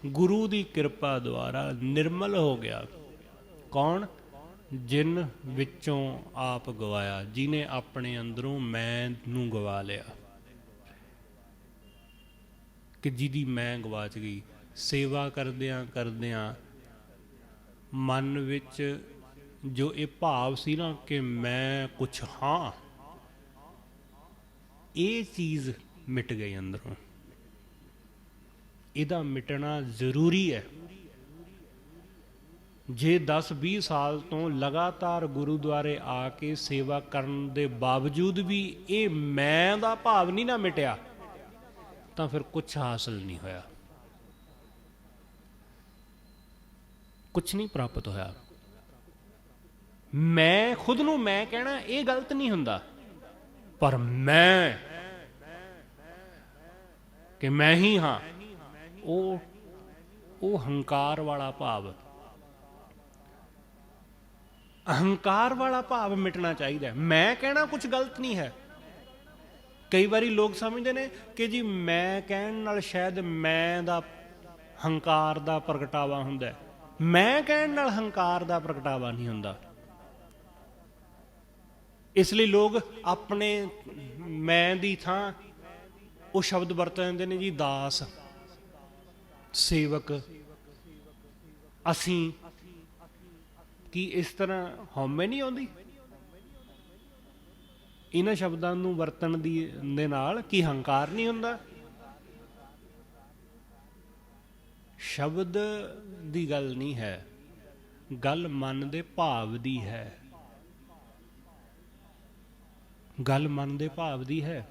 ਗੁਰੂ ਦੀ ਕਿਰਪਾ ਦੁਆਰਾ ਨਿਰਮਲ ਹੋ ਗਿਆ। ਕੌਣ? ਜਿਨ ਵਿੱਚੋਂ ਆਪ ਗਵਾਇਆ, ਜਿਹਨੇ ਆਪਣੇ ਅੰਦਰੋਂ ਮੈਂ ਨੂੰ ਗਵਾ ਲਿਆ, ਕਿ ਜਿਹਦੀ ਮੈਂ ਗਵਾਚ ਗਈ। ਸੇਵਾ ਕਰਦਿਆਂ ਕਰਦਿਆਂ ਮਨ ਵਿੱਚ ਜੋ ਇਹ ਭਾਵ ਸੀ ਨਾ ਕਿ ਮੈਂ ਕੁਛ ਹਾਂ, ਇਹ ਚੀਜ਼ ਮਿਟ ਗਈ ਅੰਦਰੋਂ। ਇਹਦਾ ਮਿਟਣਾ ਜ਼ਰੂਰੀ ਹੈ। ਜੇ 10-20 ਸਾਲ ਤੋਂ ਲਗਾਤਾਰ ਗੁਰੂਦੁਆਰੇ ਆ ਕੇ ਸੇਵਾ ਕਰਨ ਦੇ ਬਾਵਜੂਦ ਵੀ ਇਹ ਮੈਂ ਦਾ ਭਾਵ ਨਹੀਂ ਨਾ ਮਿਟਿਆ, ਤਾਂ ਫਿਰ ਕੁਛ ਹਾਸਲ ਨਹੀਂ ਹੋਇਆ, ਕੁਛ ਨਹੀਂ ਪ੍ਰਾਪਤ ਹੋਇਆ। ਮੈਂ ਖੁਦ ਨੂੰ ਮੈਂ ਕਹਿਣਾ ਇਹ ਗਲਤ ਨਹੀਂ ਹੁੰਦਾ, ਪਰ ਮੈਂ ਕਿ ਮੈਂ ਹੀ ਹਾਂ, ਉਹ ਹੰਕਾਰ ਵਾਲਾ ਭਾਵ, ਅਹੰਕਾਰ ਵਾਲਾ ਭਾਵ ਮਿਟਣਾ ਚਾਹੀਦਾ। ਮੈਂ ਕਹਿਣਾ ਕੁਝ ਗਲਤ ਨਹੀਂ ਹੈ। ਕਈ ਵਾਰੀ ਲੋਕ ਸਮਝਦੇ ਨੇ ਕਿ ਜੀ ਮੈਂ ਕਹਿਣ ਨਾਲ ਸ਼ਾਇਦ ਮੈਂ ਦਾ ਹੰਕਾਰ ਦਾ ਪ੍ਰਗਟਾਵਾ ਹੁੰਦਾ। ਮੈਂ ਕਹਿਣ ਨਾਲ ਹੰਕਾਰ ਦਾ ਪ੍ਰਗਟਾਵਾ ਨਹੀਂ ਹੁੰਦਾ। ਇਸ ਲਈ ਲੋਕ ਆਪਣੇ ਮੈਂ ਦੀ ਥਾਂ ਉਹ ਸ਼ਬਦ ਵਰਤ ਲੈਂਦੇ ਨੇ ਜੀ, ਦਾਸ, ਸੇਵਕ, ਅਸੀਂ। ਕੀ ਇਸ ਤਰ੍ਹਾਂ ਹਉਮੈ ਨਹੀਂ ਆਉਂਦੀ ਇਹਨਾਂ ਸ਼ਬਦਾਂ ਨੂੰ ਵਰਤਣ ਦੇ ਨਾਲ? ਕੀ ਹੰਕਾਰ ਨਹੀਂ ਹੁੰਦਾ? ਸ਼ਬਦ ਦੀ ਗੱਲ ਨਹੀਂ ਹੈ, ਗੱਲ ਮਨ ਦੇ ਭਾਵ ਦੀ ਹੈ, ਗੱਲ ਮਨ ਦੇ ਭਾਵ ਦੀ ਹੈ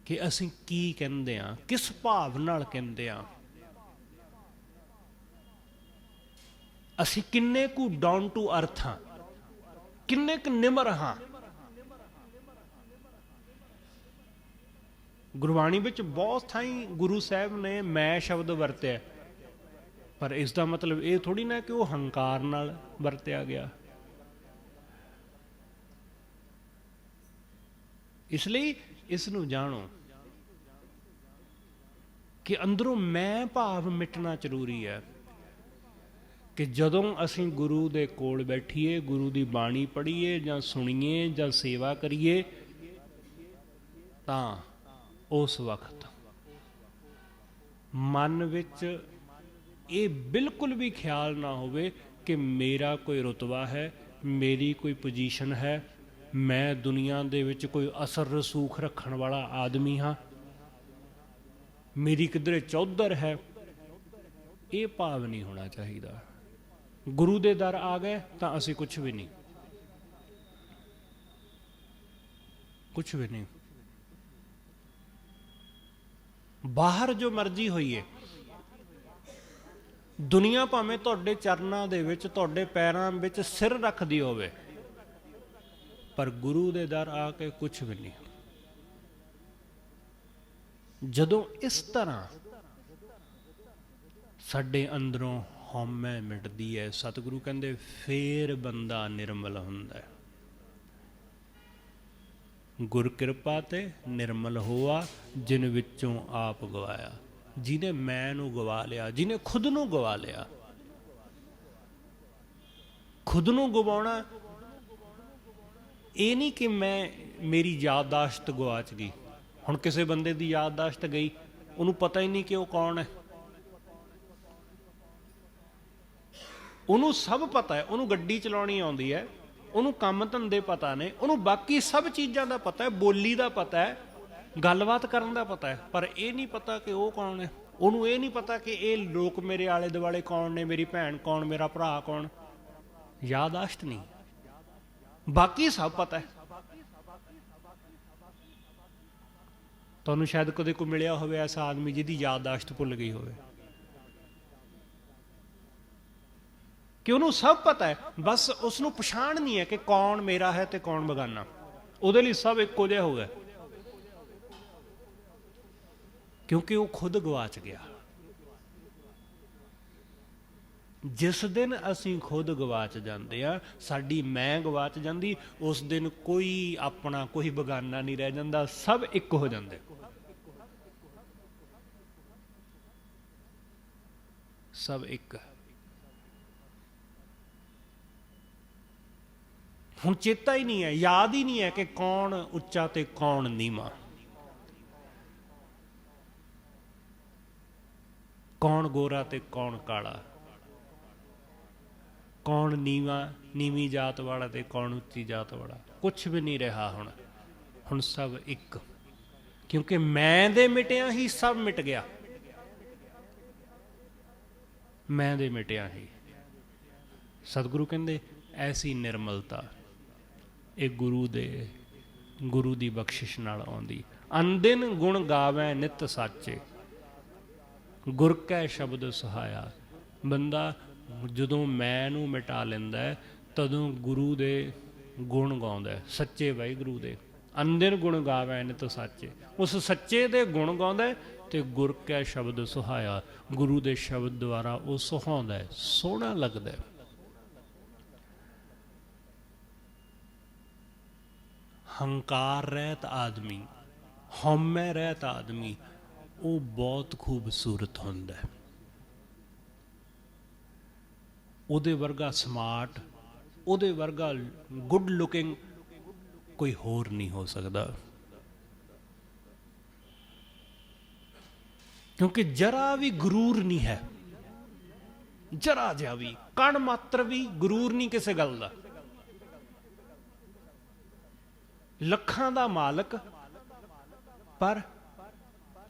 ਕਿ ਅਸੀਂ ਕੀ ਕਹਿੰਦੇ ਹਾਂ, ਕਿਸ ਭਾਵ ਨਾਲ ਕਹਿੰਦੇ ਹਾਂ। ਅਸੀਂ ਕਿੰਨੇ ਕੁ ਡਾਊਨ ਟੂ ਅਰਥ ਹਾਂ, ਕਿੰਨੇ ਕੁ ਨਿਮਰ ਹਾਂ। ਗੁਰਬਾਣੀ ਵਿੱਚ ਬਹੁਤ ਥਾਈਂ ਗੁਰੂ ਸਾਹਿਬ ਨੇ ਮੈਂ ਸ਼ਬਦ ਵਰਤਿਆ, ਪਰ ਇਸ ਦਾ ਮਤਲਬ ਇਹ ਥੋੜੀ ਨਾ ਕਿ ਉਹ ਹੰਕਾਰ ਨਾਲ ਵਰਤਿਆ ਗਿਆ। ਇਸ ਲਈ ਇਸ ਨੂੰ ਜਾਣੋ ਕਿ ਅੰਦਰੋਂ ਮੈਂ ਭਾਵ ਮਿਟਣਾ ਜ਼ਰੂਰੀ ਹੈ। ਕਿ ਜਦੋਂ ਅਸੀਂ ਗੁਰੂ ਦੇ ਕੋਲ ਬੈਠੀਏ, ਗੁਰੂ ਦੀ ਬਾਣੀ ਪੜ੍ਹੀਏ ਜਾਂ ਸੁਣੀਏ ਜਾਂ ਸੇਵਾ ਕਰੀਏ, ਤਾਂ ਉਸ ਵਕਤ ਮਨ ਵਿੱਚ ਇਹ ਬਿਲਕੁਲ ਵੀ ਖਿਆਲ ਨਾ ਹੋਵੇ ਕਿ ਮੇਰਾ ਕੋਈ ਰੁਤਬਾ ਹੈ, ਮੇਰੀ ਕੋਈ ਪੋਜੀਸ਼ਨ ਹੈ, ਮੈਂ ਦੁਨੀਆ ਦੇ ਵਿੱਚ ਕੋਈ ਅਸਰ ਰਸੂਖ ਰੱਖਣ ਵਾਲਾ ਆਦਮੀ ਹਾਂ, ਮੇਰੀ ਕਿਧਰੇ ਚੌਧਰ ਹੈ। ਇਹ ਭਾਵ ਨਹੀਂ ਹੋਣਾ ਚਾਹੀਦਾ। ਗੁਰੂ ਦੇ ਦਰ ਆ ਗਏ ਤਾਂ ਅਸੀਂ ਕੁਛ ਵੀ ਨਹੀਂ, ਕੁਛ ਵੀ ਨਹੀਂ। ਬਾਹਰ ਜੋ ਮਰਜ਼ੀ ਹੋਈਏ, ਦੁਨੀਆ ਭਾਵੇਂ ਤੁਹਾਡੇ ਚਰਨਾਂ ਦੇ ਵਿੱਚ, ਤੁਹਾਡੇ ਪੈਰਾਂ ਵਿੱਚ ਸਿਰ ਰੱਖਦੀ ਹੋਵੇ, ਪਰ ਗੁਰੂ ਦੇ ਦਰ ਆ ਕੇ ਕੁਛ ਵੀ ਨਹੀਂ। ਜਦੋਂ ਇਸ ਤਰ੍ਹਾਂ ਸਾਡੇ ਅੰਦਰੋਂ ਹਉਮੈ ਮਿਟਦੀ ਹੈ, ਸਤਿਗੁਰੂ ਕਹਿੰਦੇ ਫੇਰ ਬੰਦਾ ਨਿਰਮਲ ਹੁੰਦਾ ਹੈ। ਗੁਰ ਕਿਰਪਾ ਤੇ ਨਿਰਮਲ ਹੋਆ, ਜਿਨ ਵਿੱਚੋਂ ਆਪ ਗਵਾਇਆ। ਜਿਹਨੇ ਮੈਂ ਨੂੰ ਗਵਾ ਲਿਆ, ਜਿਹਨੇ ਖੁਦ ਨੂੰ ਗਵਾ ਲਿਆ। ਖੁਦ ਨੂੰ ਗਵਾਉਣਾ ਇਹ ਨਹੀਂ ਕਿ ਮੇਰੀ ਯਾਦਦਾਸ਼ਤ ਗਵਾਚ ਗਈ। ਹੁਣ ਕਿਸੇ ਬੰਦੇ ਦੀ ਯਾਦਦਾਸ਼ਤ ਗਈ, ਉਹਨੂੰ ਪਤਾ ਹੀ ਨਹੀਂ ਕਿ ਉਹ ਕੌਣ ਹੈ। ਉਹਨੂੰ ਸਭ ਪਤਾ ਹੈ, ਉਹਨੂੰ ਗੱਡੀ ਚਲਾਉਣੀ ਆਉਂਦੀ ਹੈ, ਉਹਨੂੰ ਕੰਮ ਧੰਦੇ ਪਤਾ ਨੇ, ਉਹਨੂੰ ਬਾਕੀ ਸਭ ਚੀਜ਼ਾਂ ਦਾ ਪਤਾ ਹੈ, ਬੋਲੀ ਦਾ ਪਤਾ ਹੈ, ਗੱਲਬਾਤ ਕਰਨ ਦਾ ਪਤਾ ਹੈ, ਪਰ ਇਹ ਨਹੀਂ ਪਤਾ ਕਿ ਉਹ ਕੌਣ ਹੈ। ਉਹਨੂੰ ਇਹ ਨਹੀਂ ਪਤਾ ਕਿ ਇਹ ਲੋਕ ਮੇਰੇ ਆਲੇ ਦੁਆਲੇ ਕੌਣ ਨੇ, ਮੇਰੀ ਭੈਣ ਕੌਣ, ਮੇਰਾ ਭਰਾ ਕੌਣ। ਯਾਦਦਾਸ਼ਤ ਨਹੀਂ, ਬਾਕੀ ਸਭ ਪਤਾ ਹੈ। ਤੁਹਾਨੂੰ ਸ਼ਾਇਦ ਕਦੇ ਕੋਈ ਮਿਲਿਆ ਹੋਵੇ ਐਸਾ ਆਦਮੀ ਜਿਹਦੀ ਯਾਦਦਾਸ਼ਤ ਭੁੱਲ ਗਈ ਹੋਵੇ, ਕਿ ਉਹਨੂੰ ਸਭ ਪਤਾ ਹੈ, ਬਸ ਉਸਨੂੰ ਪਛਾਣ ਨਹੀਂ ਹੈ ਕਿ ਕੌਣ ਮੇਰਾ ਹੈ ਤੇ ਕੌਣ ਬਗਾਨਾ। ਉਹਦੇ ਲਈ ਸਭ ਇੱਕੋ ਜਿਹਾ ਹੋ ਗਿਆ, ਕਿਉਂਕਿ ਉਹ ਖੁਦ ਗਵਾਚ ਗਿਆ। ਜਿਸ ਦਿਨ ਅਸੀਂ ਖੁਦ ਗਵਾਚ ਜਾਂਦੇ ਆ, ਸਾਡੀ ਮੈਂ ਗਵਾਚ ਜਾਂਦੀ, ਉਸ ਦਿਨ ਕੋਈ ਆਪਣਾ ਕੋਈ ਬਗਾਨਾ ਨਹੀਂ ਰਹਿ ਜਾਂਦਾ, ਸਭ ਇੱਕ ਹੋ ਜਾਂਦੇ। ਸਭ ਇੱਕ। ਹੁਣ ਚੇਤਾ ਹੀ ਨਹੀਂ ਹੈ, ਯਾਦ ਹੀ ਨਹੀਂ ਹੈ ਕਿ ਕੌਣ ਉੱਚਾ ਤੇ ਕੌਣ ਨੀਵਾਂ, ਕੌਣ ਗੋਰਾ ਤੇ ਕੌਣ ਕਾਲਾ, ਕੌਣ ਨੀਵੀਂ ਜਾਤ ਵਾਲਾ ਤੇ ਕੌਣ ਉੱਚੀ ਜਾਤ ਵਾਲਾ। ਕੁਛ ਵੀ ਨਹੀਂ ਰਿਹਾ ਹੁਣ। ਹੁਣ ਸਭ ਇੱਕ, ਕਿਉਂਕਿ ਮੈਂ ਦੇ ਮਿਟਿਆਂ ਹੀ ਸਭ ਮਿਟ ਗਿਆ। ਮੈਂ ਦੇ ਮਿਟਿਆਂ ਹੀ। ਸਤਿਗੁਰੂ ਕਹਿੰਦੇ ਐਸੀ ਨਿਰਮਲਤਾ ਇਹ ਗੁਰੂ ਦੀ ਬਖਸ਼ਿਸ਼ ਨਾਲ ਆਉਂਦੀ। ਅਨਦਿਨ ਗੁਣ ਗਾਵੈ ਨਿਤ ਸਾਚੇ, ਗੁਰ ਕੈ ਸ਼ਬਦ ਸਹਾਇਆ। ਬੰਦਾ ਜਦੋਂ ਮੈਂ ਨੂੰ ਮਿਟਾ ਲੈਂਦਾ ਤਦੋਂ ਗੁਰੂ ਦੇ ਗੁਣ ਗਾਉਂਦਾ, ਸੱਚੇ ਵਾਹਿਗੁਰੂ ਦੇ। ਅੰਦਰ ਗੁਣ ਗਾਵੈ ਨਿਤ ਸਾਚੇ, ਉਸ ਸੱਚੇ ਦੇ ਗੁਣ ਗਾਉਂਦਾ ਤੇ ਗੁਰ ਕੈ ਸ਼ਬਦ ਸੁਹਾਇਆ। ਗੁਰੂ ਦੇ ਸ਼ਬਦ ਦੁਆਰਾ ਉਹ ਸੁਹਾਉਂਦਾ, ਸੋਹਣਾ ਲੱਗਦਾ। ਹੰਕਾਰ ਰਹਿਤ ਆਦਮੀ, ਹਉਮੈ ਰਹਿਤ ਆਦਮੀ, ਉਹ ਬਹੁਤ ਖੂਬਸੂਰਤ ਹੁੰਦਾ। ਉਹਦੇ ਵਰਗਾ ਸਮਾਰਟ, ਉਹਦੇ ਵਰਗਾ ਗੁੱਡ ਲੁਕਿੰਗ ਕੋਈ ਹੋਰ ਨਹੀਂ ਹੋ ਸਕਦਾ। ਕਿਉਂਕਿ ਜਰਾ ਵੀ ਗਰੂਰ ਨਹੀਂ ਹੈ, ਜਰਾ ਜਿਹਾ ਵੀ, ਕਣ ਮਾਤਰ ਵੀ ਗਰੂਰ ਨਹੀਂ ਕਿਸੇ ਗੱਲ ਦਾ। ਲੱਖਾਂ ਦਾ ਮਾਲਕ, ਪਰ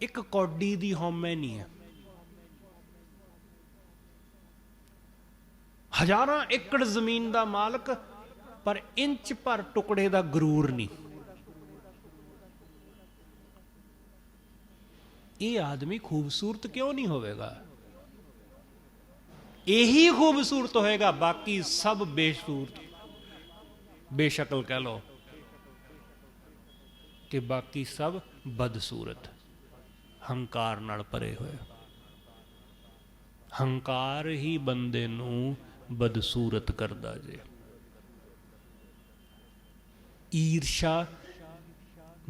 ਇੱਕ ਕੌਡੀ ਦੀ ਹਉਮੈ ਨਹੀਂ ਹੈ। ਹਜ਼ਾਰਾਂ ਏਕੜ ਜ਼ਮੀਨ ਦਾ ਮਾਲਕ, ਪਰ ਇੰਚ ਭਰ ਟੁਕੜੇ ਦਾ ਗਰੂਰ ਨਹੀਂ। ਇਹ ਆਦਮੀ ਖੂਬਸੂਰਤ ਕਿਉਂ ਨਹੀਂ ਹੋਵੇਗਾ? ਇਹੀ ਖੂਬਸੂਰਤ ਹੋਏਗਾ, ਬਾਕੀ ਸਭ ਬੇਸੂਰਤ, ਬੇਸ਼ਕਲ ਕਹਿ ਲੋ ਕਿ ਬਾਕੀ ਸਭ ਬਦਸੂਰਤ, ਹੰਕਾਰ ਨਾਲ ਭਰੇ ਹੋਏ। ਹੰਕਾਰ ਹੀ ਬੰਦੇ ਨੂੰ ਬਦਸੂਰਤ ਕਰਦਾ ਜੇ। ਈਰਸ਼ਾ,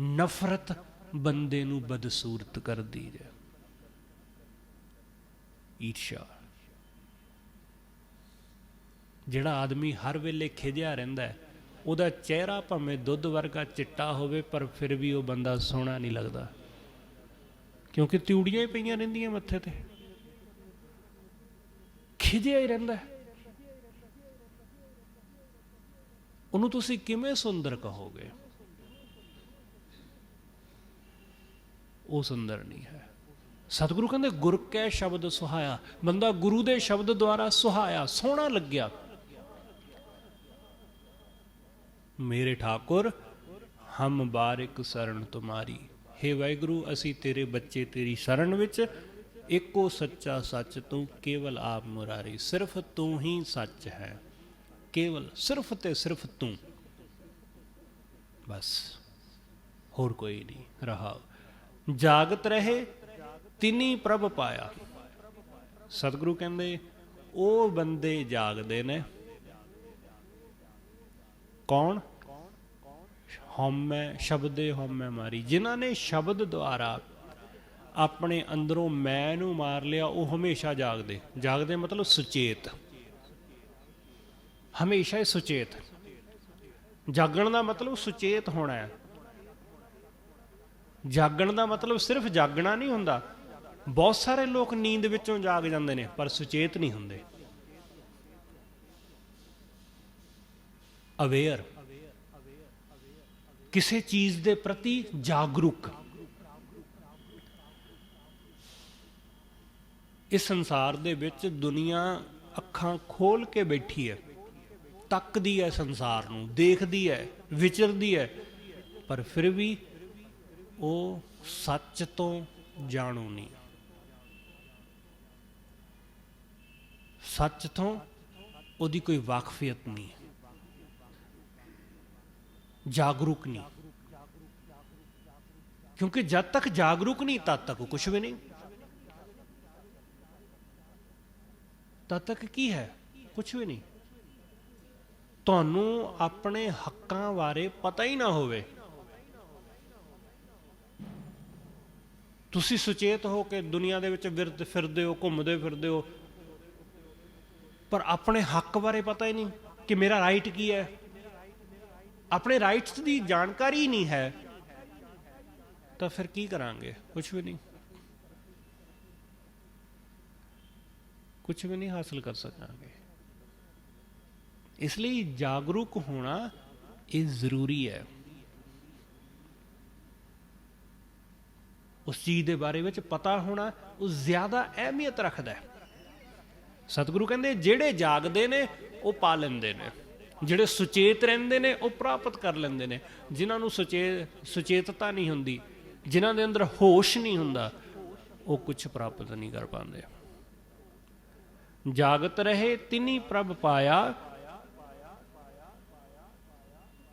ਨਫ਼ਰਤ ਬੰਦੇ ਨੂੰ ਬਦਸੂਰਤ ਕਰਦੀ ਜੇ। ਈਰਸ਼ਾ। ਜਿਹੜਾ ਆਦਮੀ ਹਰ ਵੇਲੇ ਖਿਝਿਆ ਰਹਿੰਦਾ, ਉਹਦਾ ਚਿਹਰਾ ਭਾਵੇਂ ਦੁੱਧ ਵਰਗਾ ਚਿੱਟਾ ਹੋਵੇ ਪਰ ਫਿਰ ਵੀ ਉਹ ਬੰਦਾ ਸੋਹਣਾ ਨਹੀਂ ਲੱਗਦਾ, ਕਿਉਂਕਿ ਤਿਊੜੀਆਂ ਹੀ ਪਈਆਂ ਰਹਿੰਦੀਆਂ ਮੱਥੇ ਤੇ, ਖਿਝਿਆ ਹੀ ਰਹਿੰਦਾ। ਉਹਨੂੰ ਤੁਸੀਂ ਕਿਵੇਂ ਸੁੰਦਰ ਕਹੋਗੇ? ਉਹ ਸੁੰਦਰ ਨਹੀਂ ਹੈ। ਸਤਿਗੁਰੂ ਕਹਿੰਦੇ ਗੁਰ ਕੈ ਸ਼ਬਦ ਸੁਹਾਇਆ, ਬੰਦਾ ਗੁਰੂ ਦੇ ਸ਼ਬਦ ਦੁਆਰਾ ਸੁਹਾਇਆ, ਸੋਹਣਾ ਲੱਗਿਆ। ਮੇਰੇ ਠਾਕੁਰ ਹਮ ਬਾਰਿਕ ਸਰਣ ਤੁਮਾਰੀ, ਹੇ ਵਾਹਿਗੁਰੂ ਅਸੀਂ ਤੇਰੇ ਬੱਚੇ ਤੇਰੀ ਸ਼ਰਨ ਵਿੱਚ, ਇੱਕੋ ਸੱਚਾ ਸੱਚ ਤੂੰ, ਕੇਵਲ ਆਪ ਮੁਰਾਰੀ। ਸਿਰਫ ਤੂੰ ਹੀ ਸੱਚ ਹੈ, ਕੇਵਲ ਸਿਰਫ ਤੇ ਸਿਰਫ ਤੂੰ, ਬਸ ਹੋਰ ਕੋਈ ਨਹੀਂ। ਰਹਾ ਜਾਗਤ ਰਹੇ ਤਿਨੀ ਪ੍ਰਭ ਪਾਇਆ। ਸਤਿਗੁਰੂ ਕਹਿੰਦੇ ਉਹ ਬੰਦੇ ਜਾਗਦੇ ਨੇ, ਕੌਣ? ਹਉਮੈ ਸ਼ਬਦੇ ਹਉਮੈ ਮਾਰੀ, ਜਿਨ੍ਹਾਂ ਨੇ ਸ਼ਬਦ ਦੁਆਰਾ ਆਪਣੇ ਅੰਦਰੋਂ ਮੈਂ ਨੂੰ ਮਾਰ ਲਿਆ, ਉਹ ਹਮੇਸ਼ਾ ਜਾਗਦੇ। ਜਾਗਦੇ ਮਤਲਬ ਸੁਚੇਤ, ਹਮੇਸ਼ਾ ਹੀ ਸੁਚੇਤ। ਜਾਗਣ ਦਾ ਮਤਲਬ ਸੁਚੇਤ ਹੋਣਾ ਹੈ। ਜਾਗਣ ਦਾ ਮਤਲਬ ਸਿਰਫ ਜਾਗਣਾ ਨਹੀਂ ਹੁੰਦਾ। ਬਹੁਤ ਸਾਰੇ ਲੋਕ ਨੀਂਦ ਵਿੱਚੋਂ ਜਾਗ ਜਾਂਦੇ ਨੇ ਪਰ ਸੁਚੇਤ ਨਹੀਂ ਹੁੰਦੇ। ਅਵੇਅਰ, ਕਿਸੇ ਚੀਜ਼ ਦੇ ਪ੍ਰਤੀ ਜਾਗਰੂਕ। ਇਸ ਸੰਸਾਰ ਦੇ ਵਿੱਚ ਦੁਨੀਆ ਅੱਖਾਂ ਖੋਲ ਕੇ ਬੈਠੀ ਹੈ, ਤੱਕਦੀ ਹੈ ਸੰਸਾਰ ਨੂੰ, ਦੇਖਦੀ ਹੈ, ਵਿਚਰਦੀ ਹੈ, ਪਰ ਫਿਰ ਵੀ ਉਹ ਸੱਚ ਤੋਂ ਜਾਣੂ ਨਹੀਂ, ਸੱਚ ਤੋਂ ਉਹਦੀ ਕੋਈ ਵਾਕਫੀਅਤ ਨਹੀਂ, ਜਾਗਰੂਕ ਨਹੀਂ। ਕਿਉਂਕਿ ਜਦ ਤੱਕ ਜਾਗਰੂਕ ਨਹੀਂ ਤਦ ਤੱਕ ਕੁਛ ਵੀ ਨਹੀਂ। ਤਦ ਤੱਕ ਕੀ ਹੈ? ਕੁਛ ਵੀ ਨਹੀਂ। ਤੁਹਾਨੂੰ ਆਪਣੇ ਹੱਕਾਂ ਬਾਰੇ ਪਤਾ ਹੀ ਨਾ ਹੋਵੇ, ਤੁਸੀਂ ਸੁਚੇਤ ਹੋ ਕੇ ਦੁਨੀਆ ਦੇ ਵਿੱਚ ਫਿਰਦੇ ਹੋ, ਘੁੰਮਦੇ ਫਿਰਦੇ ਹੋ, ਪਰ ਆਪਣੇ ਹੱਕ ਬਾਰੇ ਪਤਾ ਹੀ ਨਹੀਂ ਕਿ ਮੇਰਾ ਰਾਈਟ ਕੀ ਹੈ। ਆਪਣੇ ਰਾਈਟਸ ਦੀ ਜਾਣਕਾਰੀ ਨਹੀਂ ਹੈ ਤਾਂ ਫਿਰ ਕੀ ਕਰਾਂਗੇ? ਕੁਛ ਵੀ ਨਹੀਂ, ਕੁਛ ਵੀ ਨਹੀਂ ਹਾਸਲ ਕਰ ਸਕਾਂਗੇ। ਇਸ ਲਈ ਜਾਗਰੂਕ ਹੋਣਾ ਇਹ ਜ਼ਰੂਰੀ ਹੈ। ਉਸ ਚੀਜ਼ ਦੇ ਬਾਰੇ ਵਿੱਚ ਪਤਾ ਹੋਣਾ ਉਹ ਜ਼ਿਆਦਾ ਅਹਿਮੀਅਤ ਰੱਖਦਾ ਹੈ। ਸਤਿਗੁਰੂ ਕਹਿੰਦੇ ਜਿਹੜੇ ਜਾਗਦੇ ਨੇ ਉਹ ਪਾ ਲੈਂਦੇ ਨੇ, ਜਿਹੜੇ ਸੁਚੇਤ ਰਹਿੰਦੇ ਨੇ ਉਹ ਪ੍ਰਾਪਤ ਕਰ ਲੈਂਦੇ ਨੇ। ਜਿਨ੍ਹਾਂ ਨੂੰ ਸੁਚੇਤਤਾ ਨਹੀਂ ਹੁੰਦੀ, ਜਿਨ੍ਹਾਂ ਦੇ ਅੰਦਰ ਹੋਸ਼ ਨਹੀਂ ਹੁੰਦਾ, ਉਹ ਕੁਛ ਪ੍ਰਾਪਤ ਨਹੀਂ ਕਰ ਪਾਉਂਦੇ। ਜਾਗਤ ਰਹੇ ਤਿਨੀ ਪ੍ਰਭ ਪਾਇਆ,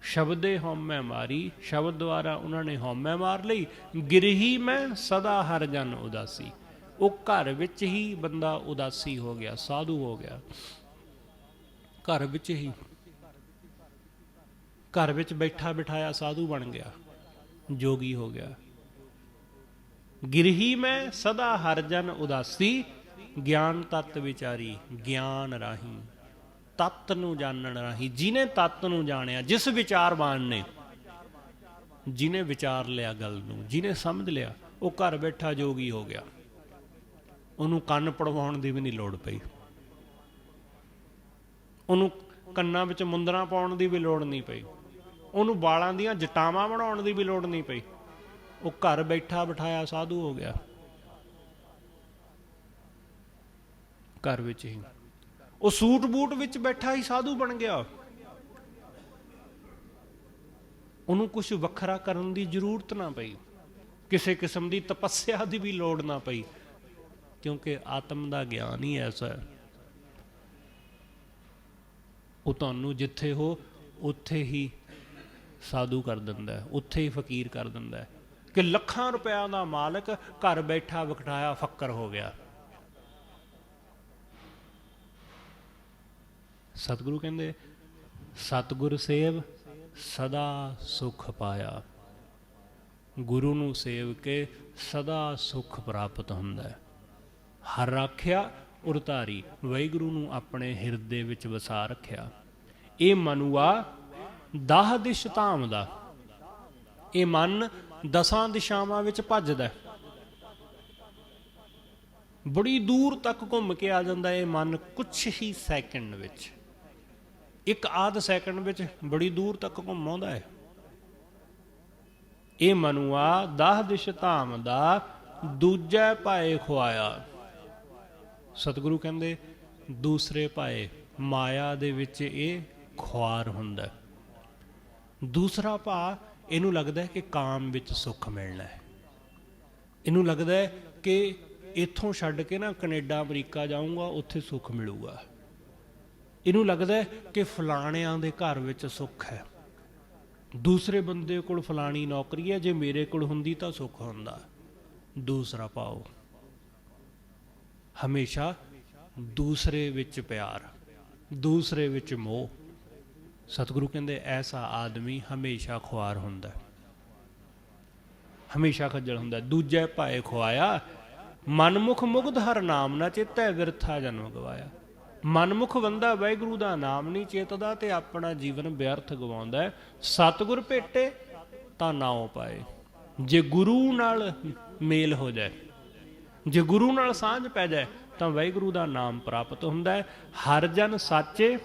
ਸ਼ਬਦੇ ਹਉਮੈ ਮਾਰੀ। ਸ਼ਬਦ ਦੁਆਰਾ ਉਹਨਾਂ ਨੇ ਹਉਮੈ ਮਾਰ ਲਈ। ਗਿਰਹੀ ਮੈਂ ਸਦਾ ਹਰ ਜਨ ਉਦਾਸੀ, ਉਹ ਘਰ ਵਿੱਚ ਹੀ ਬੰਦਾ ਉਦਾਸੀ ਹੋ ਗਿਆ, ਸਾਧੂ ਹੋ ਗਿਆ। ਘਰ ਵਿੱਚ ਹੀ, ਘਰ ਵਿੱਚ ਬੈਠਾ ਬਿਠਾਇਆ ਸਾਧੂ ਬਣ ਗਿਆ, ਜੋਗੀ ਹੋ ਗਿਆ। ਗਿਰਹੀ ਮੈਂ ਸਦਾ ਹਰ ਜਨ ਉਦਾਸੀ, ਗਿਆਨ ਤਤ ਵਿਚਾਰੀ। ਗਿਆਨ ਰਾਹੀਂ, ਤੱਤ ਨੂੰ ਜਾਣਨ ਰਾਹੀਂ, ਜਿਹਨੇ ਤੱਤ ਨੂੰ ਜਾਣਿਆ, ਜਿਸ ਵਿਚਾਰਵਾਨ ਨੇ, ਜਿਹਨੇ ਵਿਚਾਰ ਲਿਆ ਗੱਲ ਨੂੰ, ਜਿਹਨੇ ਸਮਝ ਲਿਆ, ਉਹ ਘਰ ਬੈਠਾ ਜੋਗੀ ਹੋ ਗਿਆ। ਉਹਨੂੰ ਕੰਨ ਪੜਵਾਉਣ ਦੀ ਵੀ ਨਹੀਂ ਲੋੜ ਪਈ, ਉਹਨੂੰ ਕੰਨਾਂ ਵਿੱਚ ਮੁੰਦਰਾਂ ਪਾਉਣ ਦੀ ਵੀ ਲੋੜ ਨਹੀਂ ਪਈ, ਉਹਨੂੰ ਵਾਲਾਂ ਦੀਆਂ ਜਟਾਵਾਂ ਬਣਾਉਣ ਦੀ ਵੀ ਲੋੜ ਨਹੀਂ ਪਈ। ਉਹ ਘਰ ਬੈਠਾ ਬਿਠਾਇਆ ਸਾਧੂ ਹੋ ਗਿਆ, ਘਰ ਵਿੱਚ ਹੀ। ਉਹ ਸੂਟ ਬੂਟ ਵਿੱਚ ਬੈਠਾ ਹੀ ਸਾਧੂ ਬਣ ਗਿਆ। ਉਹਨੂੰ ਕੁਛ ਵੱਖਰਾ ਕਰਨ ਦੀ ਜ਼ਰੂਰਤ ਨਾ ਪਈ, ਕਿਸੇ ਕਿਸਮ ਦੀ ਤਪੱਸਿਆ ਦੀ ਵੀ ਲੋੜ ਨਾ ਪਈ, ਕਿਉਂਕਿ ਆਤਮ ਦਾ ਗਿਆਨ ਹੀ ਐਸਾ ਹੈ। ਉਹ ਤੁਹਾਨੂੰ ਜਿੱਥੇ ਹੋ ਉੱਥੇ ਹੀ ਸਾਧੂ ਕਰ ਦਿੰਦਾ ਹੈ, ਉੱਥੇ ਹੀ ਫਕੀਰ ਕਰ ਦਿੰਦਾ ਹੈ। ਕਿ ਲੱਖਾਂ ਰੁਪਇਆਂ ਦਾ ਮਾਲਕ ਘਰ ਬੈਠਾ ਬਿਠਾਇਆ ਫੱਕਰ ਹੋ ਗਿਆ। ਸਤਿਗੁਰੂ ਕਹਿੰਦੇ ਸਤਿਗੁਰ ਸੇਵ ਸਦਾ ਸੁਖ ਪਾਇਆ। ਗੁਰੂ ਨੂੰ ਸੇਵ ਕੇ ਸਦਾ ਸੁਖ ਪ੍ਰਾਪਤ ਹੁੰਦਾ ਹੈ। ਹਰ ਰਾਖਿਆ ਉਰ ਧਾਰੀ, ਵਾਹਿਗੁਰੂ ਨੂੰ ਆਪਣੇ ਹਿਰਦੇ ਵਿੱਚ ਵਸਾ ਰੱਖਿਆ। ਇਹ ਮਨੁਆ 10 ਦਿਸ਼ ਧਾਮ ਦਾ, ਇਹ ਮਨ 10 ਦਿਸ਼ਾਵਾਂ ਵਿੱਚ ਭੱਜਦਾ, ਬੜੀ ਦੂਰ ਤੱਕ ਘੁੰਮ ਕੇ ਆ ਜਾਂਦਾ ਇਹ ਮਨ ਕੁਛ ਹੀ ਸੈਕਿੰਡ ਵਿੱਚ, ਇੱਕ ਆਧ ਸੈਕਿੰਡ ਵਿੱਚ ਬੜੀ ਦੂਰ ਤੱਕ ਘੁੰਮ ਆਉਂਦਾ ਹੈ। ਇਹ ਮਨੁਆ 10 ਦਿਸ਼ ਧਾਮ ਦਾ ਦੂਜੇ ਭਾਏ ਖੁਆਇਆ। ਸਤਿਗੁਰੂ ਕਹਿੰਦੇ ਦੂਸਰੇ ਭਾਏ ਮਾਇਆ ਦੇ ਵਿੱਚ ਇਹ ਖੁਆਰ ਹੁੰਦਾ। ਦੂਸਰਾ ਭਾ ਇਹਨੂੰ ਲੱਗਦਾ ਹੈ ਕਿ ਕਾਮ ਵਿੱਚ ਸੁੱਖ ਮਿਲਣਾ ਹੈ, ਇਹਨੂੰ ਲੱਗਦਾ ਹੈ ਕਿ ਇੱਥੋਂ ਛੱਡ ਕੇ ਨਾ ਕੈਨੇਡਾ ਅਮਰੀਕਾ ਜਾਊਂਗਾ ਉੱਥੇ ਸੁੱਖ ਮਿਲੂਗਾ, ਇਹਨੂੰ ਲੱਗਦਾ ਹੈ ਕਿ ਫਲਾਣਿਆਂ ਦੇ ਘਰ ਵਿੱਚ ਸੁੱਖ ਹੈ, ਦੂਸਰੇ ਬੰਦੇ ਕੋਲ ਫਲਾਣੀ ਨੌਕਰੀ ਹੈ, ਜੇ ਮੇਰੇ ਕੋਲ ਹੁੰਦੀ ਤਾਂ ਸੁੱਖ ਹੁੰਦਾ। ਦੂਸਰਾ ਭਾਵ ਹਮੇਸ਼ਾ ਦੂਸਰੇ ਵਿੱਚ ਪਿਆਰ, ਦੂਸਰੇ ਵਿੱਚ ਮੋਹ। ਸਤਿਗੁਰੂ ਕਹਿੰਦੇ ਐਸਾ ਆਦਮੀ ਹਮੇਸ਼ਾ ਖੁਆਰ ਹੁੰਦਾ, ਹਮੇਸ਼ਾ ਖੱਜਲ ਹੁੰਦਾ। ਦੂਜੇ ਭਾਏ ਖੁਆਇਆ, ਮਨਮੁਖ ਮੁਗਧ ਹਰ ਨਾਮ ਨਾ ਚੇਤੈ, ਵਿਰਥਾ ਜਨਮ ਗਵਾਇਆ। ਮਨਮੁਖ ਬੰਦਾ ਵਾਹਿਗੁਰੂ ਦਾ ਨਾਮ ਨਹੀਂ ਚੇਤਦਾ ਤੇ ਆਪਣਾ ਜੀਵਨ ਵਿਅਰਥ ਗਵਾਉਂਦਾ। ਸਤਿਗੁਰ ਭੇਟੇ ਤਾਂ ਨਾਉ ਪਾਏ। ਜੇ ਗੁਰੂ ਨਾਲ ਮੇਲ ਹੋ ਜਾਏ, ਜੇ ਗੁਰੂ ਨਾਲ ਸਾਂਝ ਪੈ ਜਾਏ ਤਾਂ ਵਾਹਿਗੁਰੂ ਦਾ ਨਾਮ ਪ੍ਰਾਪਤ ਹੁੰਦਾ ਹੈ। ਹਰ ਜਨ ਸਾਚੇ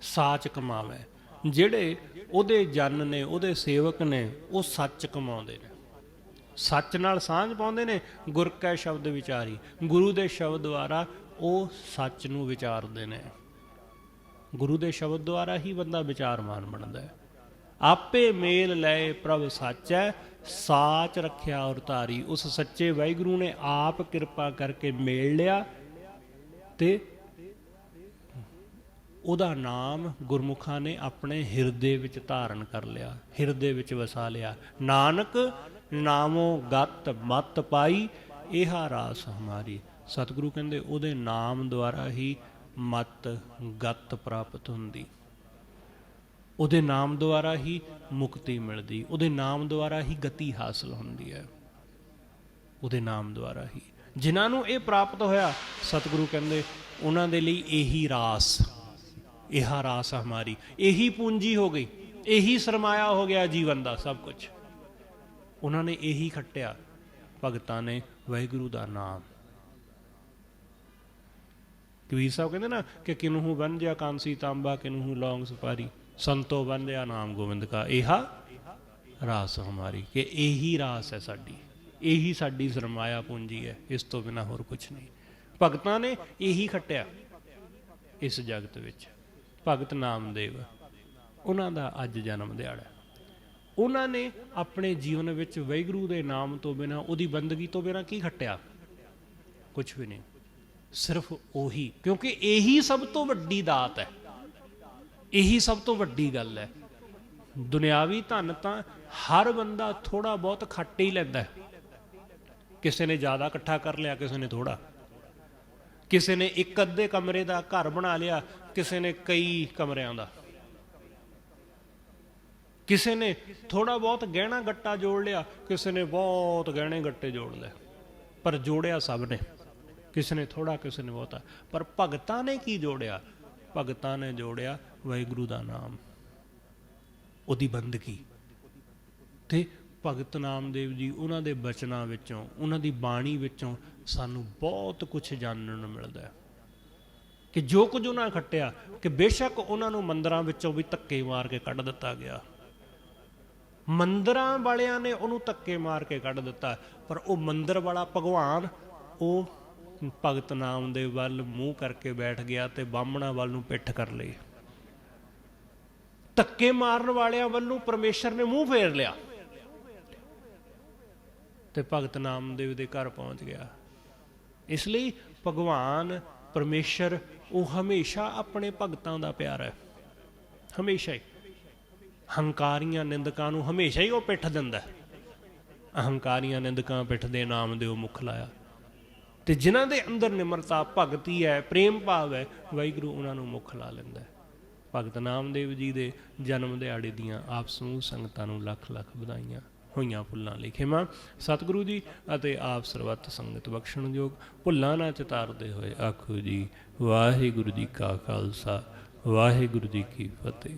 ਸਾਚ ਕਮਾਵੇ। ਜਿਹੜੇ ਉਹਦੇ ਜਨ ਨੇ, ਉਹਦੇ ਸੇਵਕ ਨੇ, ਉਹ ਸੱਚ ਕਮਾਉਂਦੇ ਨੇ, ਸੱਚ ਨਾਲ ਸਾਂਝ ਪਾਉਂਦੇ ਨੇ। ਗੁਰ ਕੈ ਸ਼ਬਦ ਵਿਚਾਰੀ, ਗੁਰੂ ਦੇ ਸ਼ਬਦ ਦੁਆਰਾ ਉਹ ਸੱਚ ਨੂੰ ਵਿਚਾਰਦੇ ਨੇ। ਗੁਰੂ ਦੇ ਸ਼ਬਦ ਦੁਆਰਾ ਹੀ ਬੰਦਾ ਵਿਚਾਰਮਾਨ ਬਣਦਾ ਹੈ। ਆਪੇ ਮੇਲ ਲਏ ਪ੍ਰਭ ਸਾਚੈ, ਸਾਚ ਰੱਖਿਆ ਔਰ ਧਾਰੀ। ਉਸ ਸੱਚੇ ਵਾਹਿਗੁਰੂ ਨੇ ਆਪ ਕਿਰਪਾ ਕਰਕੇ ਮੇਲ ਲਿਆ ਤੇ ਉਹਦਾ ਨਾਮ ਗੁਰਮੁਖਾਂ ਨੇ ਆਪਣੇ ਹਿਰਦੇ ਵਿੱਚ ਧਾਰਨ ਕਰ ਲਿਆ, ਹਿਰਦੇ ਵਿੱਚ ਵਸਾ ਲਿਆ। ਨਾਨਕ ਨਾਮੋ ਗਤ ਮਤ ਪਾਈ, ਇਹਾ ਰਾਸ ਹਮਾਰੀ। ਸਤਿਗੁਰੂ ਕਹਿੰਦੇ ਉਹਦੇ ਨਾਮ ਦੁਆਰਾ ਹੀ ਮਤ ਗਤ ਪ੍ਰਾਪਤ ਹੁੰਦੀ, ਉਹਦੇ ਨਾਮ ਦੁਆਰਾ ਹੀ ਮੁਕਤੀ ਮਿਲਦੀ, ਉਹਦੇ ਨਾਮ ਦੁਆਰਾ ਹੀ ਗਤੀ ਹਾਸਲ ਹੁੰਦੀ ਹੈ, ਉਹਦੇ ਨਾਮ ਦੁਆਰਾ ਹੀ। ਜਿਨ੍ਹਾਂ ਨੂੰ ਇਹ ਪ੍ਰਾਪਤ ਹੋਇਆ, ਸਤਿਗੁਰੂ ਕਹਿੰਦੇ ਉਹਨਾਂ ਦੇ ਲਈ ਇਹੀ ਰਾਸ, ਇਹਾ ਰਾਸ ਹਮਾਰੀ, ਇਹੀ ਪੂੰਜੀ ਹੋ ਗਈ, ਇਹੀ ਸਰਮਾਇਆ ਹੋ ਗਿਆ ਜੀਵਨ ਦਾ ਸਭ ਕੁਝ। ਉਹਨਾਂ ਨੇ ਇਹੀ ਖੱਟਿਆ, ਭਗਤਾਂ ਨੇ ਵਾਹਿਗੁਰੂ ਦਾ ਨਾਮ। ਕਬੀਰ ਸਾਹਿਬ ਕਹਿੰਦੇ ਨਾ ਕਿ ਕਿਨਹੂ ਬੰਜਿਆ ਕਾਂਸੀ ਤਾਂਬਾ, ਕਿਨਹੂ ਲੌਂਗ ਸੁਪਾਰੀ, ਸੰਤੋ ਬੰਦਿਆ ਨਾਮ ਗੋਬਿੰਦ ਕਾ, ਇਹਾ ਰਾਸ ਹਮਾਰੀ। ਕਿ ਇਹੀ ਰਾਸ ਹੈ ਸਾਡੀ, ਇਹੀ ਸਾਡੀ ਸਰਮਾਇਆ ਪੂੰਜੀ ਹੈ, ਇਸ ਤੋਂ ਬਿਨਾਂ ਹੋਰ ਕੁਛ ਨਹੀਂ। ਭਗਤਾਂ ਨੇ ਇਹੀ ਖੱਟਿਆ ਇਸ ਜਗਤ ਵਿੱਚ। ਭਗਤ ਨਾਮਦੇਵ, ਉਹਨਾਂ ਦਾ ਅੱਜ ਜਨਮ ਦਿਹਾੜਾ। ਉਹਨਾਂ ਨੇ ਆਪਣੇ ਜੀਵਨ ਵਿੱਚ ਵਾਹਿਗੁਰੂ ਦੇ ਨਾਮ ਤੋਂ ਬਿਨਾਂ, ਉਹਦੀ ਬੰਦਗੀ ਤੋਂ ਬਿਨਾਂ ਕੀ ਖੱਟਿਆ? ਕੁਛ ਵੀ ਨਹੀਂ, ਸਿਰਫ ਉਹੀ। ਕਿਉਂਕਿ ਇਹੀ ਸਭ ਤੋਂ ਵੱਡੀ ਦਾਤ ਹੈ, ਇਹੀ ਸਭ ਤੋਂ ਵੱਡੀ ਗੱਲ ਹੈ। ਦੁਨਿਆਵੀ ਧਨ ਤਾਂ ਹਰ ਬੰਦਾ ਥੋੜਾ ਬਹੁਤ ਖੱਟ ਹੀ ਲੈਂਦਾ। ਕਿਸੇ ਨੇ ਜ਼ਿਆਦਾ ਇਕੱਠਾ ਕਰ ਲਿਆ, ਕਿਸੇ ਨੇ ਥੋੜਾ, ਕਿਸੇ ਨੇ ਇੱਕ ਅੱਧੇ ਕਮਰੇ ਦਾ ਘਰ ਬਣਾ ਲਿਆ, ਕਿਸੇ ਨੇ ਕਈ ਕਮਰਿਆਂ ਦਾ, ਕਿਸੇ ਨੇ ਥੋੜਾ ਬਹੁਤ ਗਹਿਣਾ ਗੱਟਾ ਜੋੜ ਲਿਆ, ਕਿਸੇ ਨੇ ਬਹੁਤ ਗਹਿਣੇ ਗੱਟੇ ਜੋੜ ਲਏ, ਪਰ ਜੋੜਿਆ ਸਭ ਨੇ। ਕਿਸੇ ਨੇ ਥੋੜਾ, ਕਿਸੇ ਨੇ ਬਹੁਤਾ। ਪਰ ਭਗਤਾਂ ਨੇ ਕੀ ਜੋੜਿਆ? ਭਗਤਾਂ ਨੇ ਜੋੜਿਆ ਵਾਹਿਗੁਰੂ ਦਾ ਨਾਮ, ਉਹਦੀ ਬੰਦਗੀ। ਤੇ ਭਗਤ ਨਾਮਦੇਵ ਜੀ, ਉਹਨਾਂ ਦੇ ਬਚਨਾਂ ਵਿੱਚੋਂ, ਉਹਨਾਂ ਦੀ ਬਾਣੀ ਵਿੱਚੋਂ ਸਾਨੂੰ ਬਹੁਤ ਕੁਛ ਜਾਣਨ ਨੂੰ ਮਿਲਦਾ ਹੈ ਕਿ ਜੋ ਕੁਝ ਉਹਨਾਂ ਖੱਟਿਆ, ਕਿ ਬੇਸ਼ੱਕ ਉਹਨਾਂ ਨੂੰ ਮੰਦਰਾਂ ਵਿੱਚੋਂ ਵੀ ਧੱਕੇ ਮਾਰ ਕੇ ਕੱਢ ਦਿੱਤਾ ਗਿਆ, ਮੰਦਰਾਂ ਵਾਲਿਆਂ ਨੇ ਉਹਨੂੰ ਧੱਕੇ ਮਾਰ ਕੇ ਕੱਢ ਦਿੱਤਾ, ਪਰ ਉਹ ਮੰਦਰ ਵਾਲਾ ਭਗਵਾਨ ਉਹ ਭਗਤ ਨਾਮਦੇਵ ਵੱਲ ਮੂੰਹ ਕਰਕੇ ਬੈਠ ਗਿਆ ਤੇ ਬਾਹਮਣਾਂ ਵੱਲ ਨੂੰ ਪਿੱਠ ਕਰ ਲਈ। ਧੱਕੇ ਮਾਰਨ ਵਾਲਿਆਂ ਵੱਲੋਂ ਪਰਮੇਸ਼ਰ ਨੇ ਮੂੰਹ ਫੇਰ ਲਿਆ ਤੇ ਭਗਤ ਨਾਮਦੇਵ ਦੇ ਘਰ ਪਹੁੰਚ ਗਿਆ। ਇਸ ਲਈ ਭਗਵਾਨ ਪਰਮੇਸ਼ਰ ਉਹ ਹਮੇਸ਼ਾ ਆਪਣੇ ਭਗਤਾਂ ਦਾ ਪਿਆਰਾ ਹੈ, ਹਮੇਸ਼ਾ ਹੀ। ਹੰਕਾਰੀਆਂ ਨਿੰਦਕਾਂ ਨੂੰ ਹਮੇਸ਼ਾ ਹੀ ਉਹ ਪਿੱਠ ਦਿੰਦਾ। ਅਹੰਕਾਰੀਆਂ ਨਿੰਦਕਾਂ ਪਿੱਠ ਦੇ ਨਾਮ ਦਿਓ ਮੁਖ ਲਾਇਆ। ਤੇ ਜਿਨ੍ਹਾਂ ਦੇ ਅੰਦਰ ਨਿਮਰਤਾ, ਭਗਤੀ ਹੈ, ਪ੍ਰੇਮ ਭਾਵ ਹੈ, ਵਾਹਿਗੁਰੂ ਉਹਨਾਂ ਨੂੰ ਮੁੱਖ ਲਾ ਲੈਂਦਾ। ਭਗਤ ਨਾਮਦੇਵ ਜੀ ਦੇ ਜਨਮ ਦਿਹਾੜੇ ਦੀਆਂ ਆਪ ਸਮੂਹ ਸੰਗਤਾਂ ਨੂੰ ਲੱਖ ਲੱਖ ਵਧਾਈਆਂ। ਹੋਈਆਂ ਭੁੱਲਾਂ ਲਈ ਖਿਮਾ। ਸਤਿਗੁਰੂ ਜੀ ਅਤੇ ਆਪ ਸਰਬੱਤ ਸੰਗਤ ਬਖਸ਼ਣਯੋਗ, ਭੁੱਲਾਂ ਨਾ ਚਿਤਾਰਦੇ ਹੋਏ ਆਖੋ ਜੀ ਵਾਹਿਗੁਰੂ ਜੀ ਕਾ ਖਾਲਸਾ ਵਾਹਿਗੁਰੂ ਜੀ ਕੀ ਫਤਿਹ।